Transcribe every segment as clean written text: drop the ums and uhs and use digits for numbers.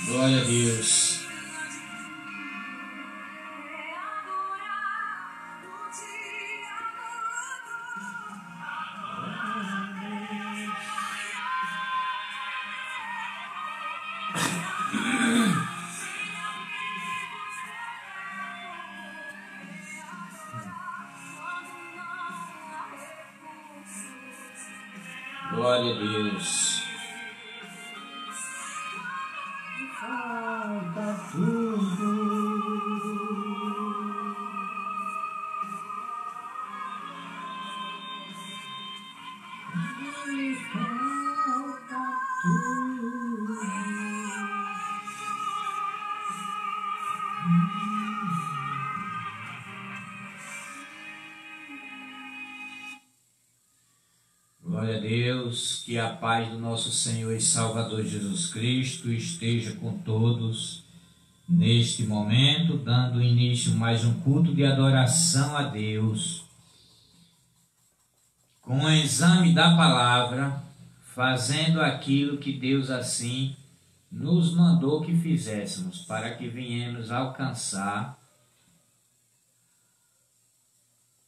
Glória a Deus. Glória a Deus. Falta tudo. Falta tudo. Glória a Deus, que a paz do nosso Senhor e Salvador Jesus Cristo esteja com todos neste momento, dando início a mais um culto de adoração a Deus, com o exame da palavra, fazendo aquilo que Deus assim nos mandou que fizéssemos, para que venhamos alcançar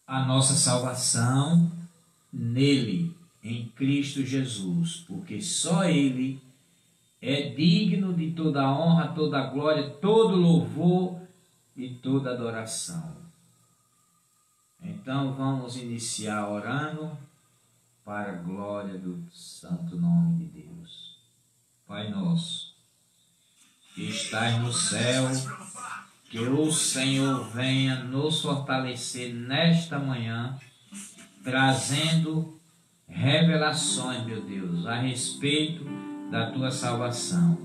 a nossa salvação nele, em Cristo Jesus, porque só Ele é digno de toda a honra, toda a glória, todo louvor e toda adoração. Então vamos iniciar orando para a glória do santo nome de Deus. Pai nosso, que estás no céu, que o Senhor venha nos fortalecer nesta manhã, trazendo revelações, meu Deus, a respeito da tua salvação.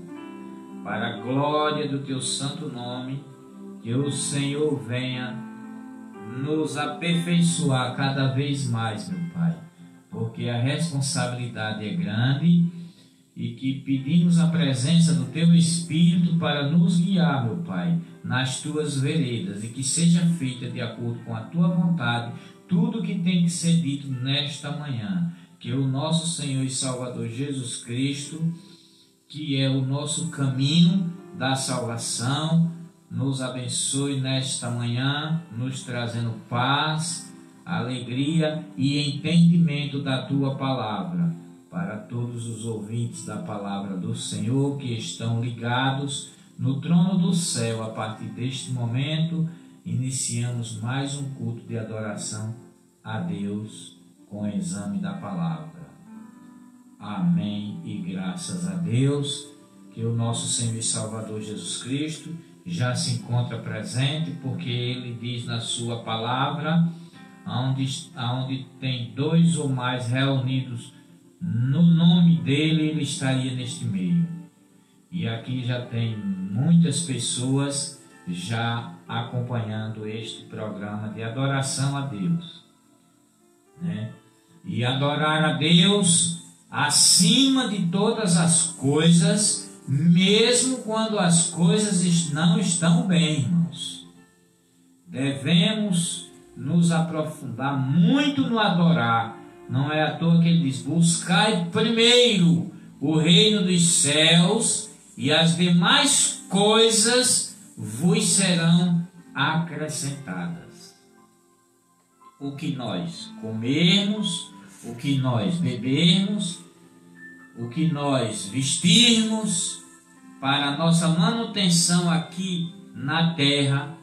para a glória do teu santo nome, que o Senhor venha nos aperfeiçoar cada vez mais, meu Pai, porque a responsabilidade é grande e que pedimos a presença do teu Espírito para nos guiar, meu Pai, nas tuas veredas, e que seja feita de acordo com a tua vontade tudo que tem que ser dito nesta manhã. Que o nosso Senhor e Salvador Jesus Cristo, que é o nosso caminho da salvação, nos abençoe nesta manhã, nos trazendo paz, alegria e entendimento da tua palavra, para todos os ouvintes da palavra do Senhor que estão ligados no trono do céu. A partir deste momento, iniciamos mais um culto de adoração a Deus com o exame da palavra. Amém e graças a Deus, que o nosso Senhor e Salvador Jesus Cristo já se encontra presente, porque Ele diz na sua palavra, onde tem 2 ou mais reunidos no nome dEle, Ele estaria neste meio. E aqui já tem muitas pessoas já acompanhando este programa de adoração a Deus, né? E adorar a Deus acima de todas as coisas, mesmo quando as coisas não estão bem, irmãos. Devemos nos aprofundar muito no adorar. Não é à toa que ele diz: buscai primeiro o reino dos céus, e as demais coisas vos serão acrescentadas. O que nós comermos, o que nós bebermos, o que nós vestirmos, para a nossa manutenção aqui na terra,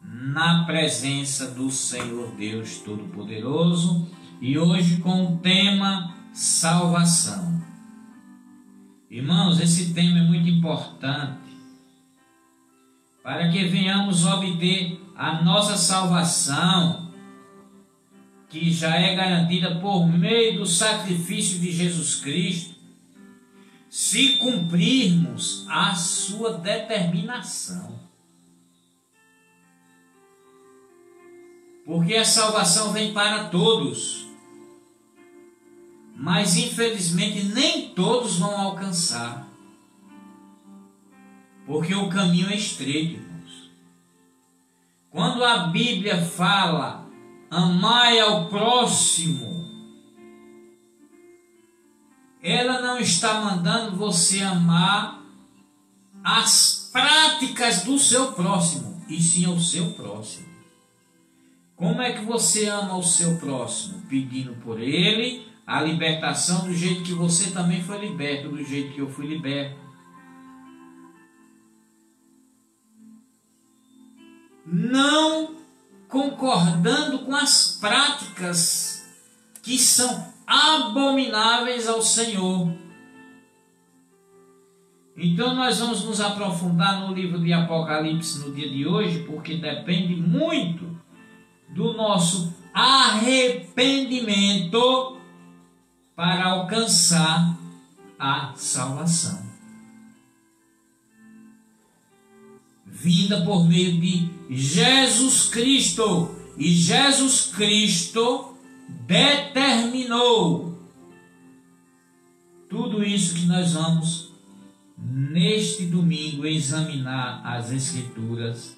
na presença do Senhor Deus Todo-Poderoso, e hoje com o tema salvação. Irmãos, esse tema é muito importante para que venhamos obter a nossa salvação, que já é garantida por meio do sacrifício de Jesus Cristo, se cumprirmos a sua determinação. Porque a salvação vem para todos, mas infelizmente nem todos vão alcançar, porque o caminho é estreito, irmãos. Quando a Bíblia fala amai ao próximo, ela não está mandando você amar as práticas do seu próximo, e sim ao seu próximo. Como é que você ama o seu próximo? Pedindo por ele a libertação do jeito que você também foi liberto, do jeito que eu fui liberto. Não concordando com as práticas que são abomináveis ao Senhor. Então nós vamos nos aprofundar no livro de Apocalipse no dia de hoje, porque depende muito do nosso arrependimento para alcançar a salvação, vinda por meio de Jesus Cristo. E Jesus Cristo determinou tudo isso que nós vamos neste domingo examinar as Escrituras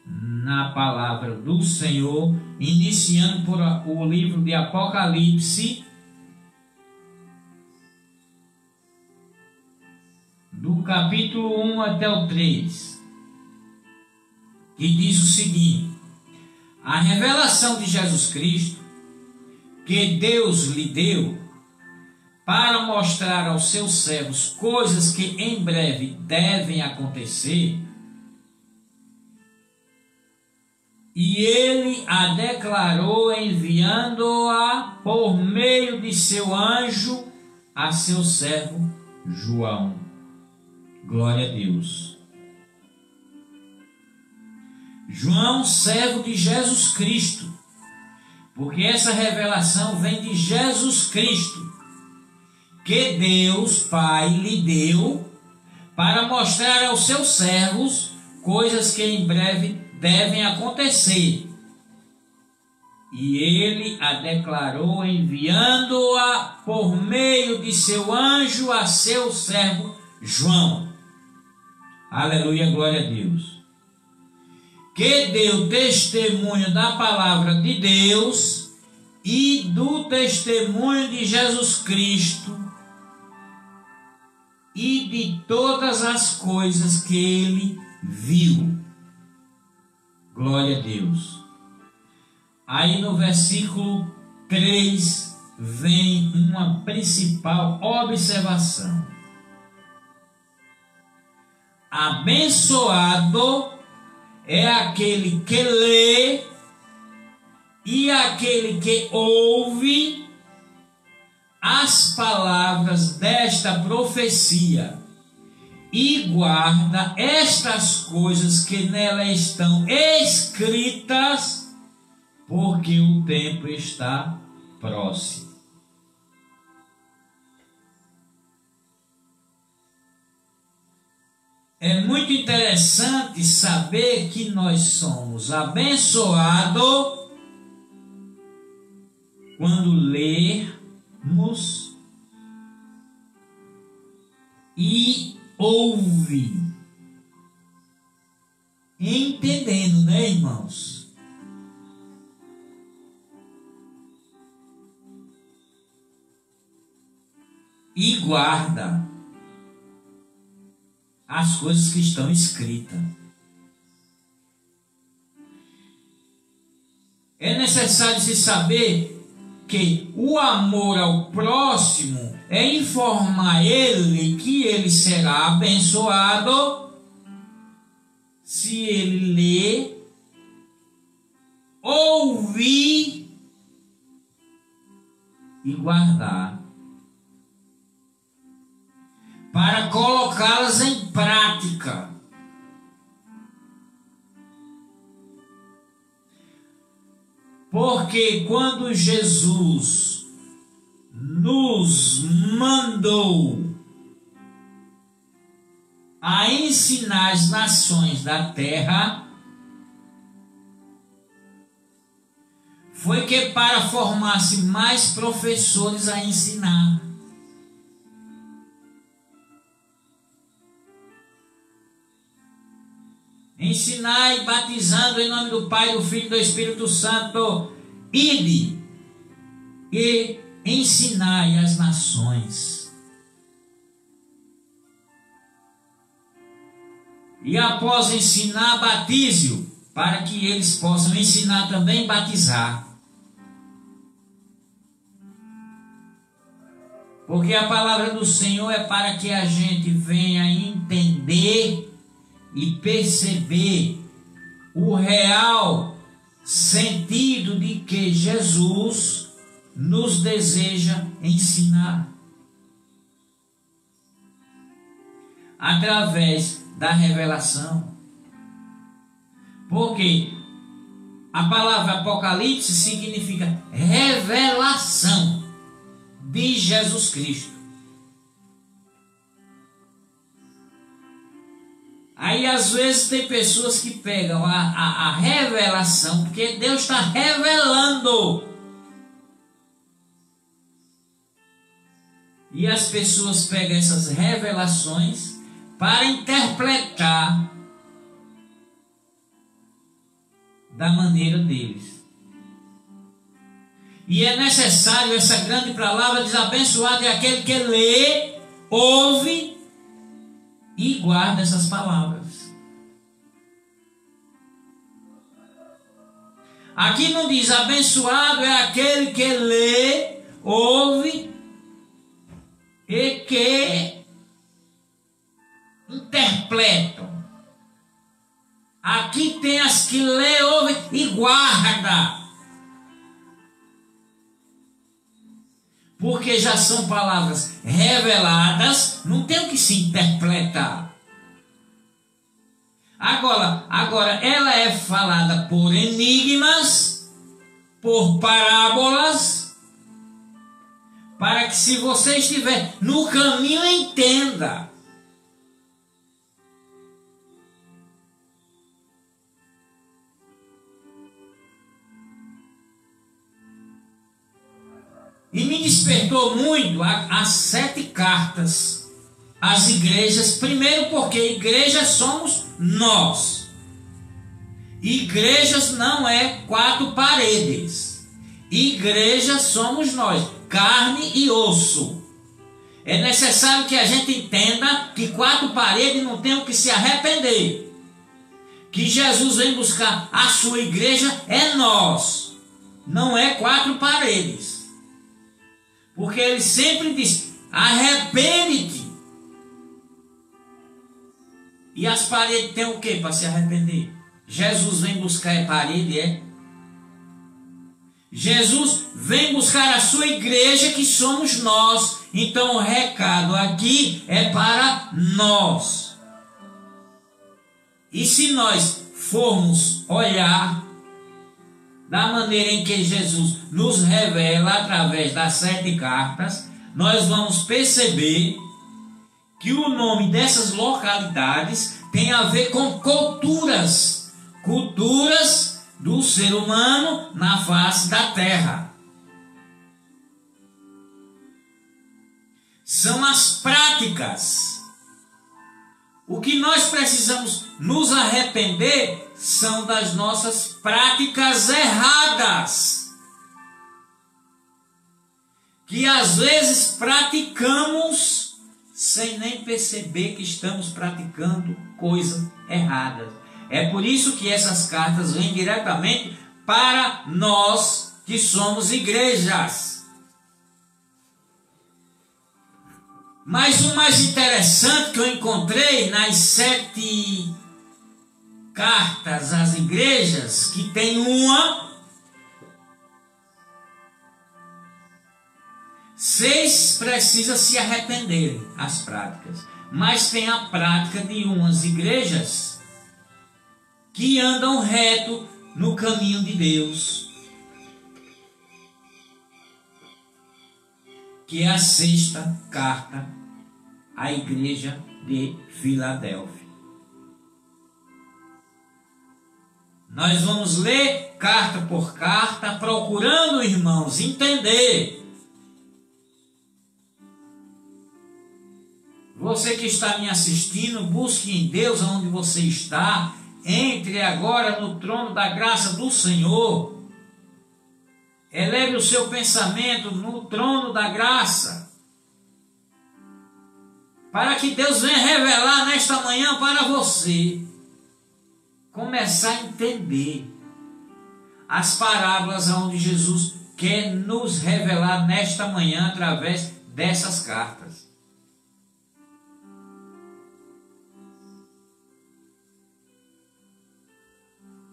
na palavra do Senhor, iniciando por o livro de Apocalipse, do capítulo 1 até o 3, que diz o seguinte: a revelação de Jesus Cristo, que Deus lhe deu para mostrar aos seus servos coisas que em breve devem acontecer, e ele a declarou enviando-a por meio de seu anjo a seu servo João. Glória a Deus. João, servo de Jesus Cristo, porque essa revelação vem de Jesus Cristo, que Deus Pai lhe deu para mostrar aos seus servos coisas que em breve devem acontecer. E ele a declarou, enviando-a por meio de seu anjo a seu servo João. Aleluia, glória a Deus. Que deu testemunho da palavra de Deus e do testemunho de Jesus Cristo e de todas as coisas que ele viu. Glória a Deus. Aí no versículo 3 vem uma principal observação. Abençoado é aquele que lê e aquele que ouve as palavras desta profecia e guarda estas coisas que nela estão escritas, porque o tempo está próximo. É muito interessante saber que nós somos abençoados quando lermos e ouvir. Entendendo, né, irmãos? E guarda as coisas que estão escritas. É necessário se saber que o amor ao próximo é informar ele que ele será abençoado se ele ler, ouvir e guardar, para colocá-las em prática. Porque quando Jesus nos mandou a ensinar as nações da terra, foi que para formar-se mais professores a ensinar. Ensinai, batizando em nome do Pai, do Filho e do Espírito Santo. Ide e ensinai as nações. E após ensinar, batize-o, para que eles possam ensinar também batizar. Porque a palavra do Senhor é para que a gente venha entender e perceber o real sentido de que Jesus nos deseja ensinar através da revelação. Porque a palavra Apocalipse significa revelação de Jesus Cristo. Aí às vezes tem pessoas que pegam a revelação, porque Deus está revelando. E as pessoas pegam essas revelações para interpretar da maneira deles. E é necessário essa grande palavra, diz: abençoado é aquele que lê, ouve e guarda essas palavras. Aqui não diz: abençoado é aquele que lê, ouve e que interpretam. Aqui tem as que lê, ouve e guarda. Porque já são palavras reveladas, não tem o que se interpretar. Agora ela é falada por enigmas, por parábolas, para que, se você estiver no caminho, entenda. E me despertou muito as 7 cartas às igrejas. Primeiro porque igrejas somos nós. Igrejas não é 4 paredes. Igrejas somos nós, carne e osso. É necessário que a gente entenda que 4 paredes não tem o que se arrepender. Que Jesus vem buscar a sua igreja é nós. Não é 4 paredes. Porque ele sempre diz, arrepende-te. E as paredes têm o que para se arrepender? Jesus vem buscar a parede, é? Jesus vem buscar a sua igreja, que somos nós. Então o recado aqui é para nós. E se nós formos olhar da maneira em que Jesus nos revela através das 7 cartas, nós vamos perceber que o nome dessas localidades tem a ver com culturas do ser humano na face da terra. São as práticas. O que nós precisamos nos arrepender são das nossas práticas erradas, que às vezes praticamos sem nem perceber que estamos praticando coisas erradas. É por isso que essas cartas vêm diretamente para nós que somos igrejas. Mas o mais interessante que eu encontrei nas 7 cartas às igrejas, que tem uma, 6 precisa se arrepender, as práticas. Mas tem a prática de umas igrejas que andam reto no caminho de Deus, que é a 6ª carta à igreja de Filadélfia. Nós vamos ler carta por carta, procurando, irmãos, entender. Você que está me assistindo, busque em Deus onde você está. Entre agora no trono da graça do Senhor. Eleve o seu pensamento no trono da graça, para que Deus venha revelar nesta manhã para você começar a entender as parábolas onde Jesus quer nos revelar nesta manhã através dessas cartas.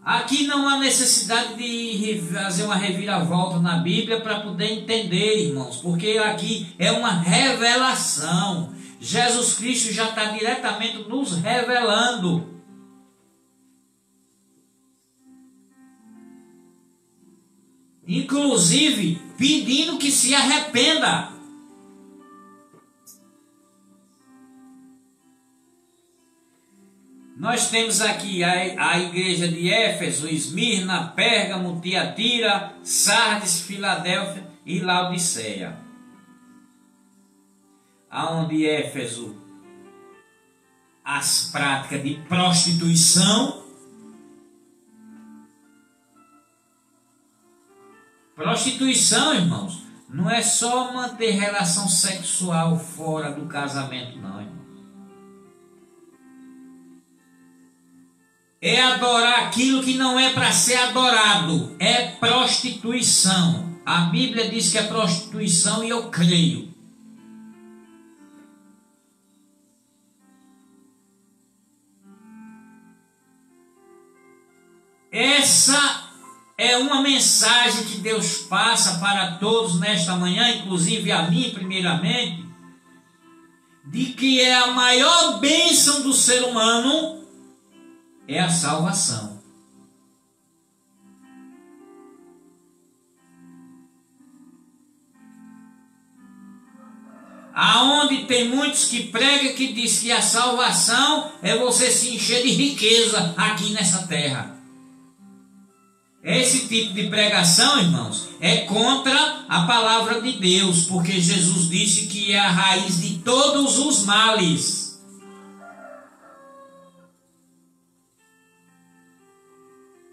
Aqui não há necessidade de fazer uma reviravolta na Bíblia para poder entender, irmãos, porque aqui é uma revelação. Jesus Cristo já está diretamente nos revelando. Inclusive pedindo que se arrependa. Nós temos aqui a igreja de Éfeso, Esmirna, Pérgamo, Tiatira, Sardes, Filadélfia e Laodiceia. Aonde Éfeso, as práticas de prostituição. Prostituição, irmãos, não é só manter relação sexual fora do casamento, não, irmão. É adorar aquilo que não é para ser adorado. É prostituição. A Bíblia diz que é prostituição e eu creio. Essa é uma mensagem que Deus passa para todos nesta manhã, inclusive a mim primeiramente, de que é a maior bênção do ser humano é a salvação. Aonde tem muitos que pregam que diz que a salvação é você se encher de riqueza aqui nessa terra. Esse tipo de pregação, irmãos, é contra a palavra de Deus, porque Jesus disse que é a raiz de todos os males.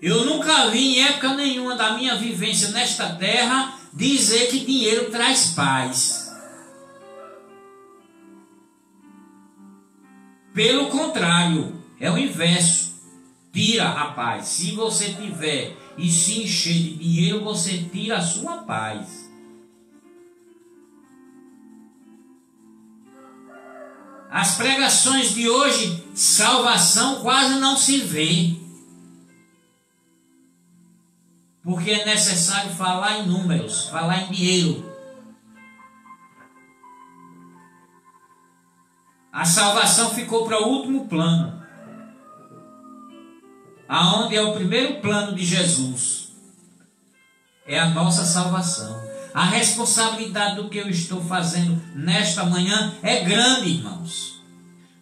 Eu nunca vi em época nenhuma da minha vivência nesta terra dizer que dinheiro traz paz. Pelo contrário, é o inverso. Tira a paz. Se você tiver e se encher de dinheiro, você tira a sua paz. As pregações de hoje, salvação quase não se vê. Porque é necessário falar em números, falar em dinheiro. A salvação ficou para o último plano. Aonde é o primeiro plano de Jesus. É a nossa salvação. A responsabilidade do que eu estou fazendo nesta manhã é grande, irmãos.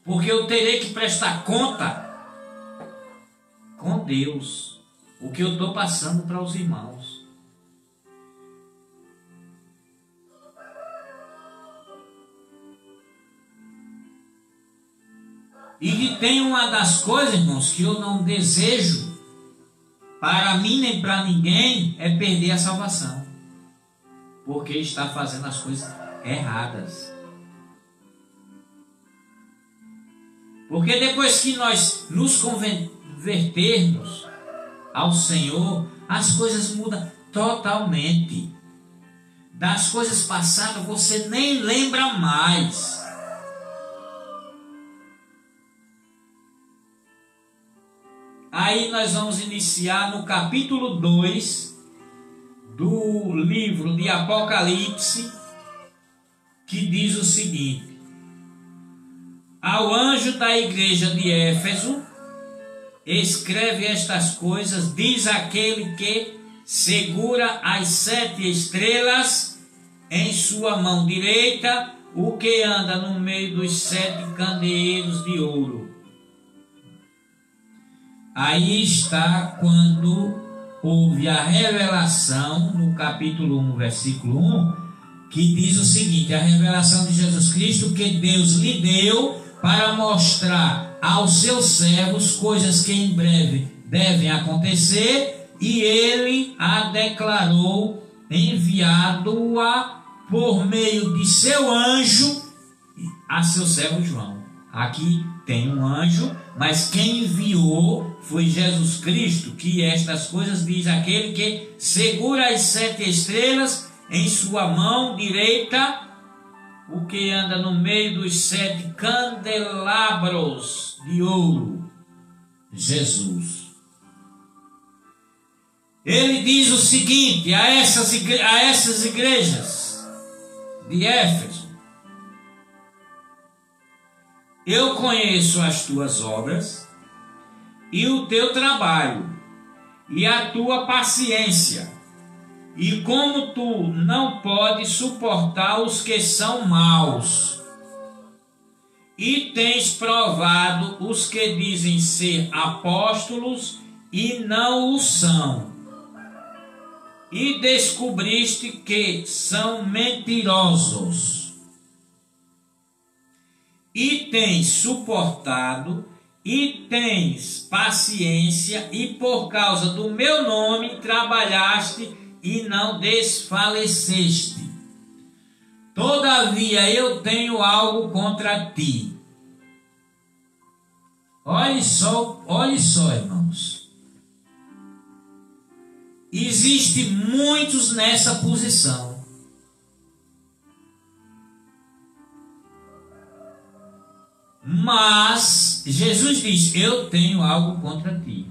Porque eu terei que prestar conta com Deus. O que eu estou passando para os irmãos. E tem uma das coisas, irmãos, que eu não desejo para mim nem para ninguém é perder a salvação. Porque está fazendo as coisas erradas. Porque depois que nós nos convertermos ao Senhor, as coisas mudam totalmente. Das coisas passadas você nem lembra mais. Aí nós vamos iniciar no capítulo 2 do livro de Apocalipse, que diz o seguinte: ao anjo da igreja de Éfeso, escreve estas coisas, diz aquele que segura as 7 estrelas em sua mão direita, o que anda no meio dos 7 candeeiros de ouro. Aí está quando houve a revelação, no capítulo 1, versículo 1, que diz o seguinte: a revelação de Jesus Cristo que Deus lhe deu para mostrar aos seus servos coisas que em breve devem acontecer, e ele a declarou, enviado-a por meio de seu anjo a seu servo João. Aqui tem um anjo, mas quem enviou foi Jesus Cristo, que estas coisas diz aquele que segura as 7 estrelas em sua mão direita, o que anda no meio dos 7 candelabros de ouro. Jesus. Ele diz o seguinte a essas igrejas de Éfeso: eu conheço as tuas obras e o teu trabalho e a tua paciência, e como tu não podes suportar os que são maus, e tens provado os que dizem ser apóstolos e não o são, e descobriste que são mentirosos. E tens suportado, e tens paciência, e por causa do meu nome trabalhaste e não desfaleceste. Todavia eu tenho algo contra ti. Olhe só, irmãos. Existem muitos nessa posição. Mas Jesus diz: eu tenho algo contra ti,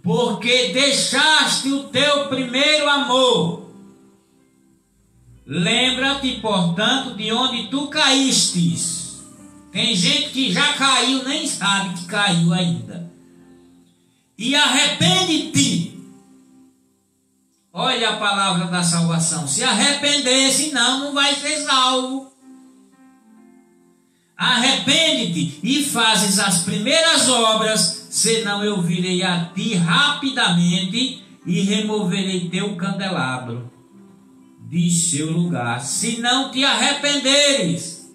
porque deixaste o teu primeiro amor. Lembra-te, portanto, de onde tu caístes. Tem gente que já caiu, nem sabe que caiu ainda. E arrepende-te. Olha a palavra da salvação. Se arrepender, senão não vai ser salvo. Arrepende-te e fazes as primeiras obras, senão eu virei a ti rapidamente e removerei teu candelabro. de seu lugar, se não te arrependeres.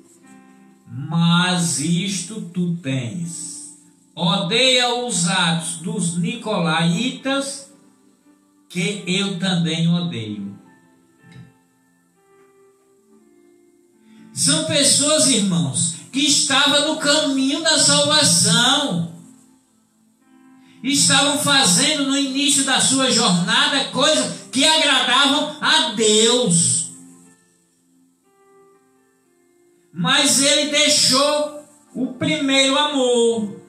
Mas isto tu tens: odeia os atos dos nicolaítas, que eu também odeio. São pessoas, irmãos, que estavam no caminho da salvação, estavam fazendo no início da sua jornada coisas que agradavam a Deus, mas ele deixou o primeiro amor,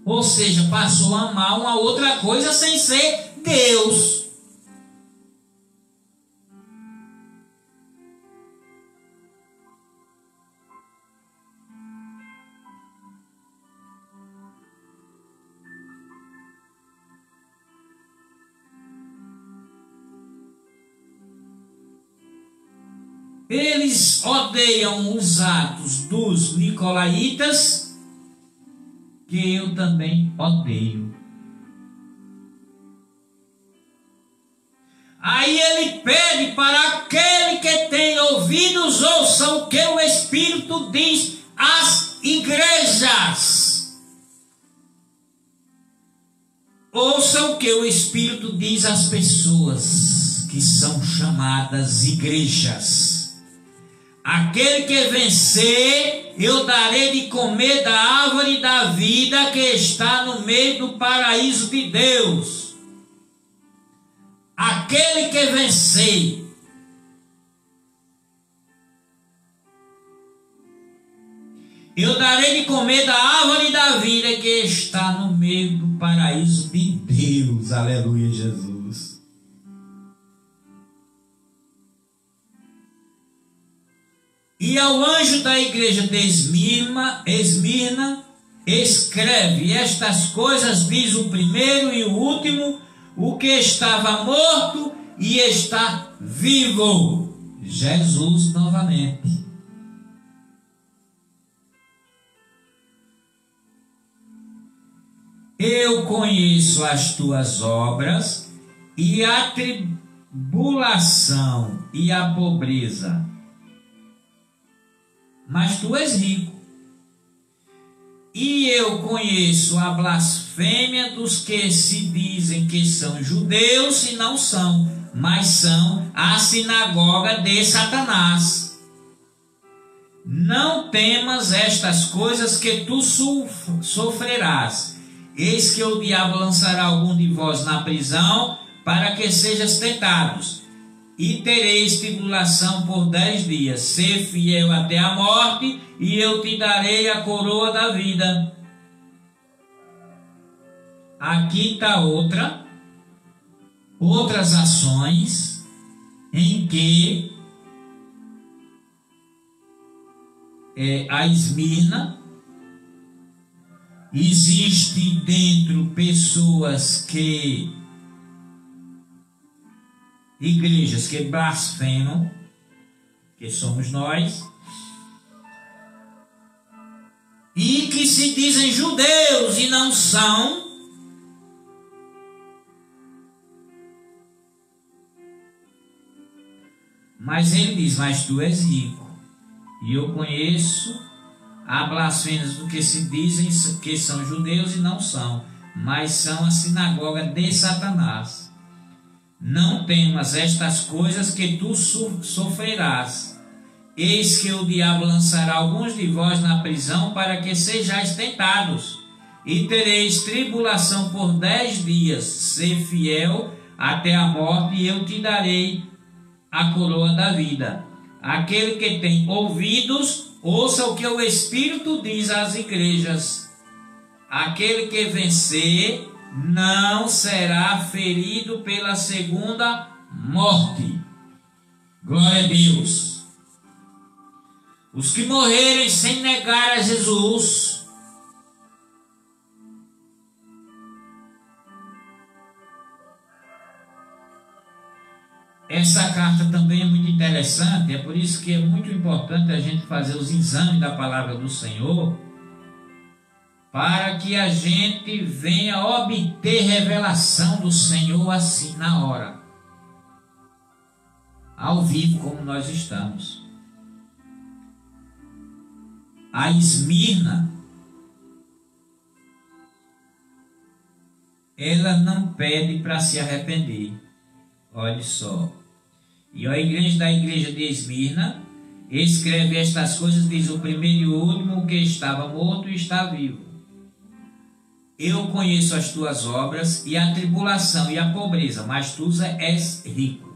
ou seja, passou a amar uma outra coisa sem ser Deus. Eles odeiam os atos dos nicolaítas, que eu também odeio. Aí ele pede para aquele que tem ouvidos, ouça o que o Espírito diz às igrejas. Ouça o que o Espírito diz às pessoas que são chamadas igrejas. Aquele que vencer, eu darei de comer da árvore da vida que está no meio do paraíso de Deus. Aquele que vencer. Eu darei de comer da árvore da vida que está no meio do paraíso de Deus. Aleluia, Jesus. E ao anjo da igreja de Esmirna, escreve: estas coisas diz o primeiro e o último, o que estava morto e está vivo. Jesus novamente. Eu conheço as tuas obras e a tribulação e a pobreza, mas tu és rico. E eu conheço a blasfêmia dos que se dizem que são judeus e não são, mas são a sinagoga de Satanás. Não temas estas coisas que tu sofrerás. Eis que o diabo lançará algum de vós na prisão, para que sejais tentados. E tereis tribulação por 10 dias. Sê fiel até a morte, e eu te darei a coroa da vida. Aqui está outras ações em que a Esmirna existe dentro pessoas igrejas que blasfemam, que somos nós, e que se dizem judeus e não são, mas ele diz: mas tu és rico, e eu conheço a blasfêmia do que se dizem que são judeus e não são, mas são a sinagoga de Satanás. Não temas estas coisas que tu sofrerás. Eis que o diabo lançará alguns de vós na prisão, para que sejais tentados, e tereis tribulação por 10 dias. Sê fiel até a morte, e eu te darei a coroa da vida. Aquele que tem ouvidos, ouça o que o Espírito diz às igrejas. Aquele que vencer não será ferido pela segunda morte. Glória a Deus. Os que morrerem sem negar a Jesus, essa carta também é muito interessante. É por isso que é muito importante a gente fazer os exames da palavra do Senhor, para que a gente venha obter revelação do Senhor assim na hora. ao vivo como nós estamos. A Esmirna, ela não pede para se arrepender. Olha só. E a igreja da igreja de Esmirna escreve estas coisas, diz: o primeiro e o último, o que estava morto e está vivo. Eu conheço as tuas obras e a tribulação e a pobreza, mas tu és rico.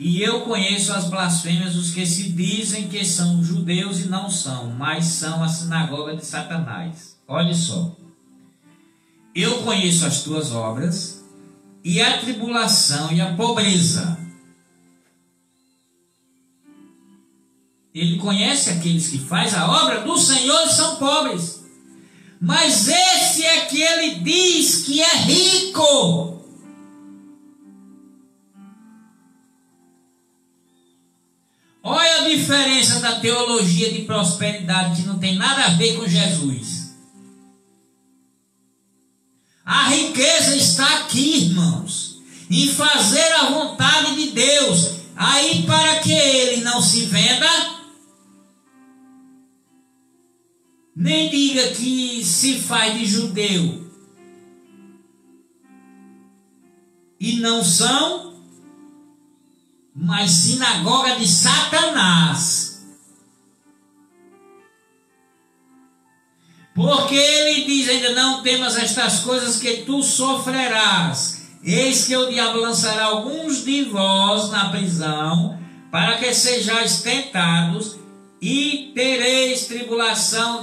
E eu conheço as blasfêmias dos que se dizem que são judeus e não são, mas são a sinagoga de Satanás. Olha só. Eu conheço as tuas obras e a tribulação e a pobreza. Ele conhece aqueles que fazem a obra do Senhor e são pobres. Mas esse é que ele diz que é rico. Olha a diferença da teologia de prosperidade, que não tem nada a ver com Jesus. A riqueza está aqui, irmãos, em fazer a vontade de Deus. Aí, para que ele não se venda, nem diga que se faz de judeu e não são, mas sinagoga de Satanás. Porque ele diz ainda: não temas estas coisas que tu sofrerás. Eis que o diabo lançará alguns de vós na prisão, para que sejais tentados, e tereis tribulação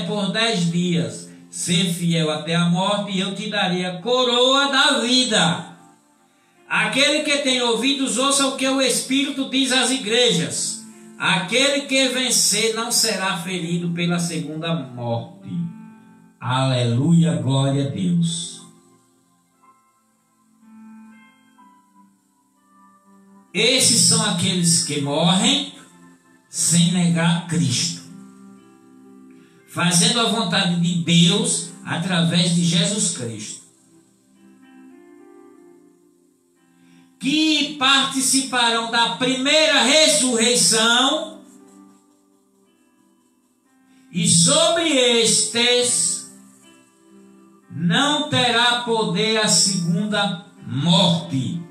por 10 dias. Ser fiel até a morte, e eu te darei a coroa da vida. Aquele que tem ouvidos, ouça o que o Espírito diz às igrejas. Aquele que vencer não será ferido pela segunda morte. Aleluia, glória a Deus. Esses são aqueles que morrem sem negar Cristo, fazendo a vontade de Deus através de Jesus Cristo, que participarão da primeira ressurreição, e sobre estes não terá poder a segunda morte.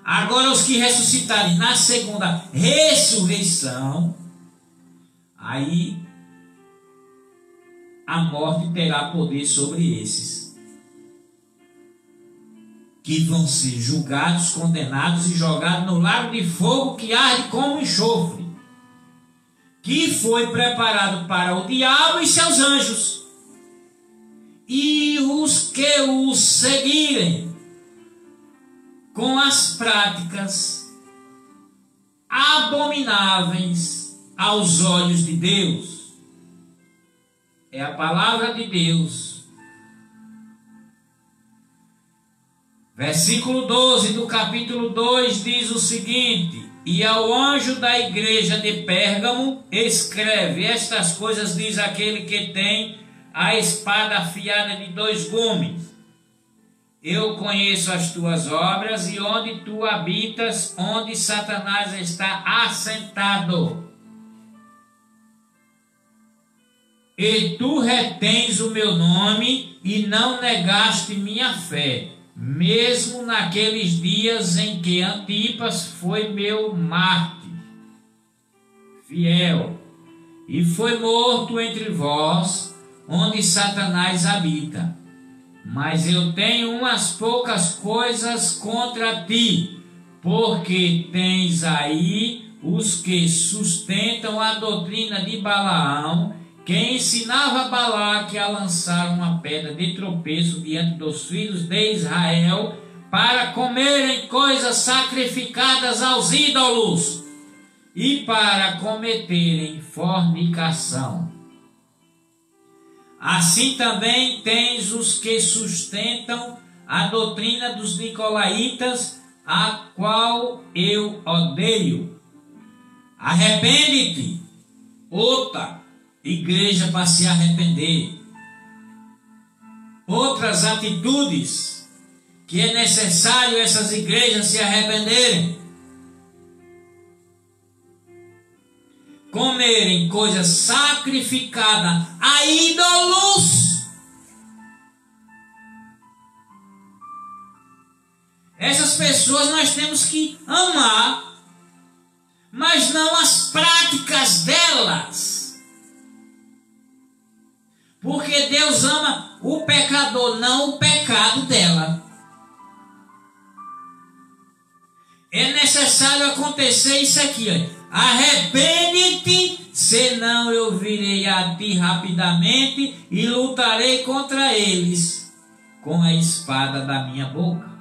Agora, os que ressuscitarem na segunda ressurreição, aí a morte terá poder sobre esses, que vão ser julgados, condenados e jogados no lago de fogo que arde como enxofre, que foi preparado para o diabo e seus anjos, e os que os seguirem com as práticas abomináveis aos olhos de Deus. É a palavra de Deus. Versículo 12 do capítulo 2 diz o seguinte: e ao anjo da igreja de Pérgamo escreve: estas coisas diz aquele que tem a espada afiada de 2 gumes. Eu conheço as tuas obras e onde tu habitas, onde Satanás está assentado. E tu retens o meu nome e não negaste minha fé, mesmo naqueles dias em que Antipas foi meu mártir fiel, e foi morto entre vós, onde Satanás habita. Mas eu tenho umas poucas coisas contra ti, porque tens aí os que sustentam a doutrina de Balaão, que ensinava Balaque a lançar uma pedra de tropeço diante dos filhos de Israel, para comerem coisas sacrificadas aos ídolos e para cometerem fornicação. Assim também tens os que sustentam a doutrina dos nicolaítas, a qual eu odeio. Arrepende-te. Outra igreja para se arrepender. Outras atitudes que é necessário essas igrejas se arrependerem. Comerem coisa sacrificada a ídolos. Essas pessoas nós temos que amar, mas não as práticas delas. Porque Deus ama o pecador, não o pecado dela. É necessário acontecer isso aqui, ó. Arrepende-te, senão eu virei a ti rapidamente e lutarei contra eles com a espada da minha boca.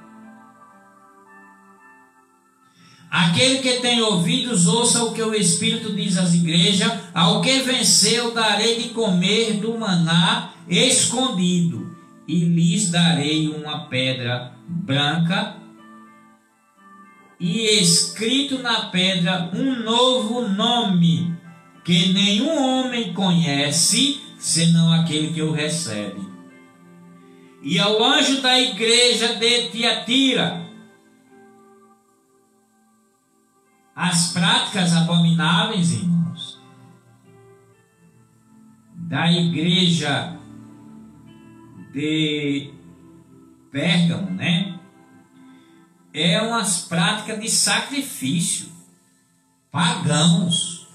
Aquele que tem ouvidos, ouça o que o Espírito diz às igrejas. Ao que venceu, darei de comer do maná escondido, e lhes darei uma pedra branca, e escrito na pedra um novo nome, que nenhum homem conhece, senão aquele que o recebe. E ao anjo da igreja de Tiatira, as práticas abomináveis, irmãos, da igreja de Pérgamo, né? É umas práticas de sacrifício, pagãos.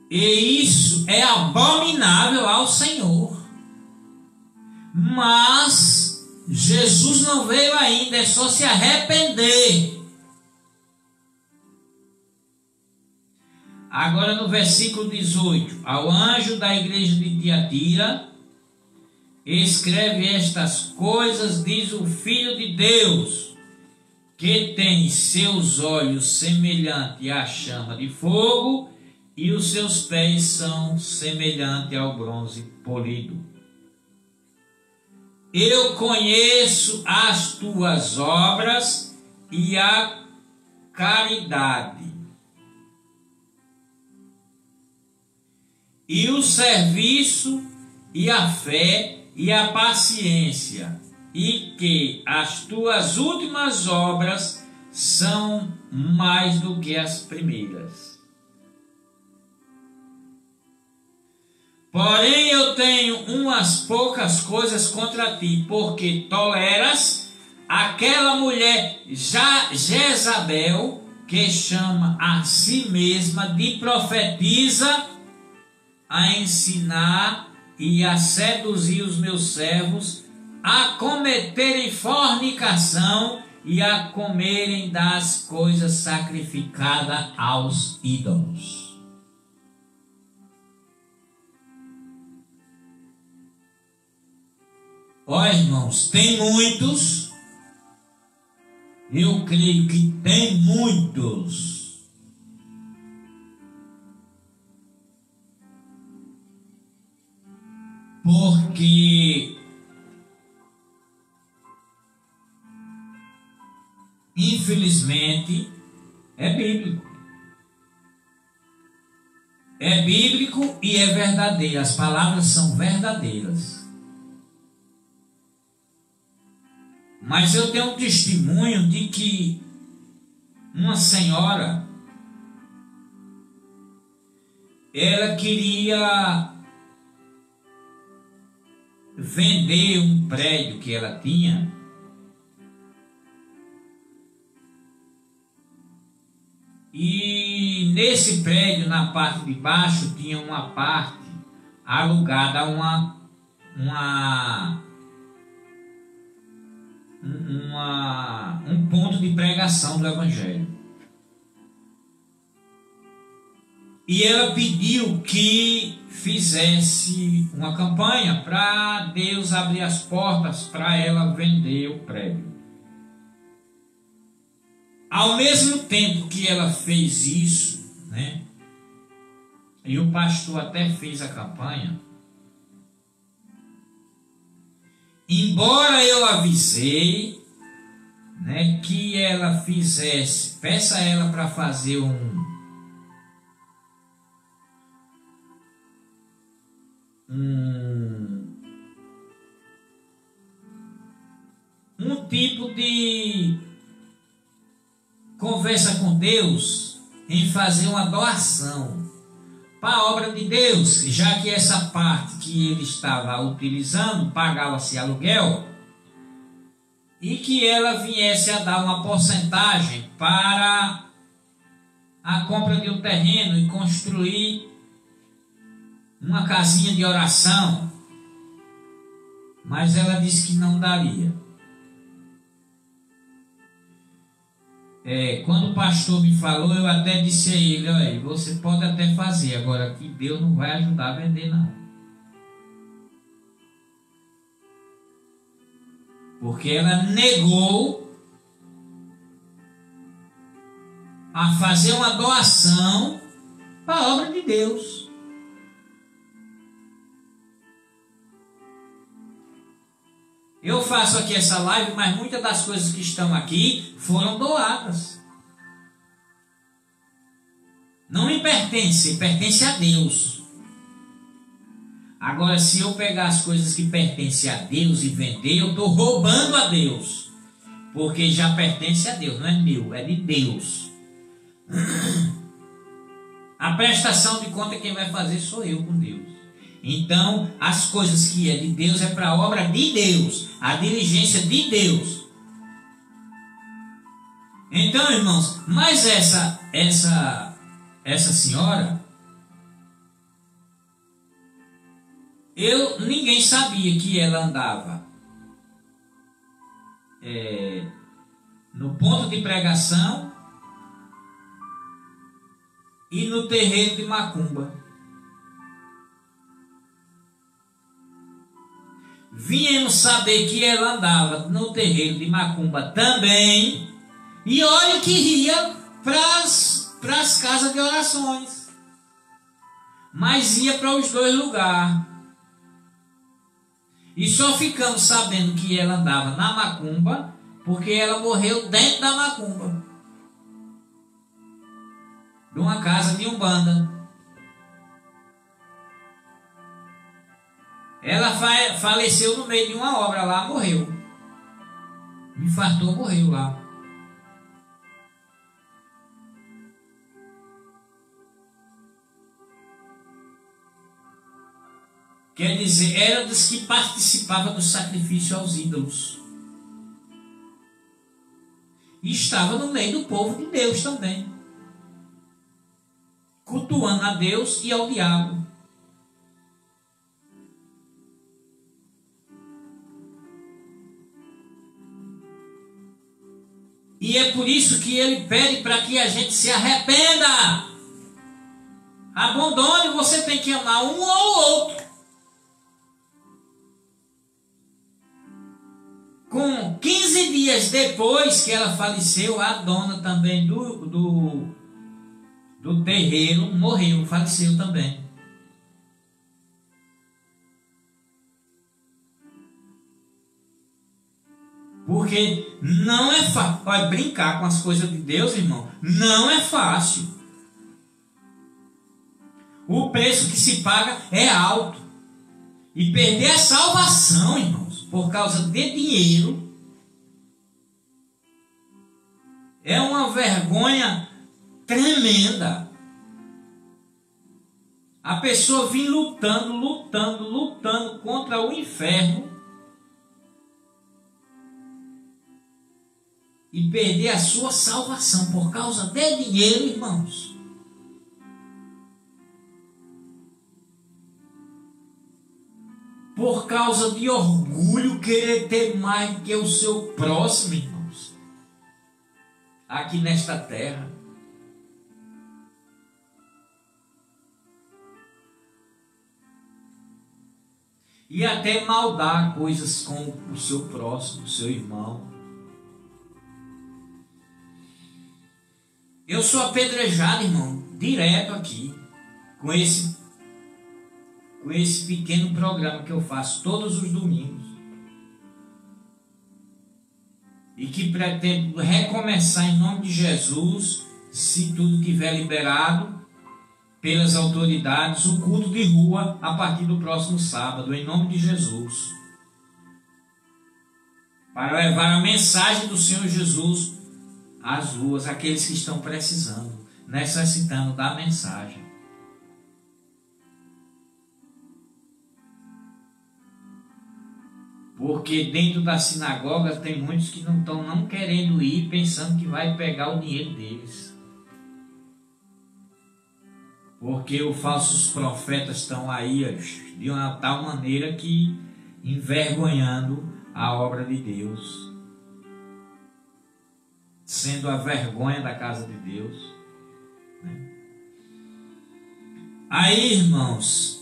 E isso é abominável ao Senhor. Mas Jesus não veio ainda, é só se arrepender. Agora no versículo 18, ao anjo da igreja de Tiatira, escreve estas coisas, diz o Filho de Deus, que tem seus olhos semelhantes à chama de fogo, e os seus pés são semelhantes ao bronze polido. Eu conheço as tuas obras e a caridade, e o serviço, e a fé, e a paciência, e que as tuas últimas obras são mais do que as primeiras. Porém eu tenho umas poucas coisas contra ti, porque toleras aquela mulher Jezabel, que chama a si mesma de profetisa, a ensinar e a seduzir os meus servos a cometerem fornicação e a comerem das coisas sacrificadas aos ídolos. Ó irmãos, tem muitos, eu creio que tem muitos, porque infelizmente é bíblico. É bíblico e é verdadeiro. As palavras são verdadeiras. Mas eu tenho um testemunho de que uma senhora, ela queria vender um prédio que ela tinha, e nesse prédio, na parte de baixo, tinha uma parte alugada a um ponto de pregação do Evangelho. E ela pediu que fizesse uma campanha para Deus abrir as portas para ela vender o prédio. Ao mesmo tempo que ela fez isso, né, e o pastor até fez a campanha, embora eu avisei, né, que ela fizesse, peça ela para fazer um tipo de conversa com Deus em fazer uma doação para a obra de Deus, já que essa parte que ele estava utilizando pagava-se aluguel, e que ela viesse a dar uma porcentagem para a compra de um terreno e construir uma casinha de oração. Mas ela disse que não daria. Quando o pastor me falou, eu até disse a ele: olha, você pode até fazer, agora que Deus não vai ajudar a vender, não. Porque ela negou a fazer uma doação para a obra de Deus. Eu faço aqui essa live, mas muitas das coisas que estão aqui foram doadas. Não me pertence, pertence a Deus. Agora, se eu pegar as coisas que pertencem a Deus e vender, eu estou roubando a Deus. Porque já pertence a Deus, não é meu, é de Deus. A prestação de conta quem vai fazer sou eu com Deus. Então, as coisas que é de Deus é para a obra de Deus, a diligência de Deus. Então, irmãos, mas essa senhora, ninguém sabia que ela andava no ponto de pregação e no terreiro de macumba. Viemos saber que ela andava no terreiro de macumba também, e olha que ia para as casas de orações, mas ia para os dois lugares. E só ficamos sabendo que ela andava na macumba porque ela morreu dentro da macumba, de uma casa de umbanda. Ela faleceu no meio de uma obra lá, morreu. Infartou, morreu lá. Quer dizer, era dos que participavam do sacrifício aos ídolos. E estava no meio do povo de Deus também, cultuando a Deus e ao diabo. E é por isso que ele pede para que a gente se arrependa. Abandone, você tem que amar um ou outro. Com 15 dias depois que ela faleceu, a dona também do terreiro morreu, faleceu também. Porque não é fácil. Olha, brincar com as coisas de Deus, irmão, não é fácil. O preço que se paga é alto. E perder a salvação, irmãos, por causa de dinheiro, é uma vergonha tremenda. A pessoa vem lutando contra o inferno e perder a sua salvação por causa de dinheiro, irmãos. Por causa de orgulho, querer ter mais que o seu próximo, irmãos, aqui nesta terra. E até maldar coisas com o seu próximo, o seu irmão. Eu sou apedrejado, irmão, direto aqui, com esse pequeno programa que eu faço todos os domingos. E que pretendo recomeçar em nome de Jesus, se tudo tiver liberado pelas autoridades, o culto de rua a partir do próximo sábado, em nome de Jesus. para levar a mensagem do Senhor Jesus às ruas, aqueles que estão precisando, necessitando da mensagem. Porque dentro da sinagoga tem muitos que não estão não querendo ir, pensando que vai pegar o dinheiro deles. Porque os falsos profetas estão aí de uma tal maneira que envergonhando a obra de Deus, sendo a vergonha da casa de Deus, né? Aí, irmãos,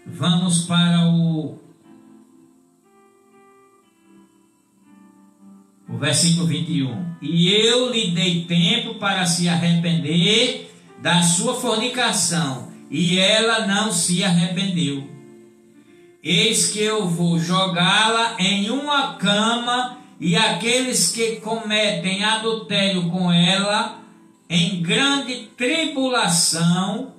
vamos para o versículo 21. E eu lhe dei tempo para se arrepender da sua fornicação, e ela não se arrependeu. Eis que eu vou jogá-la em uma cama, e aqueles que cometem adultério com ela em grande tribulação,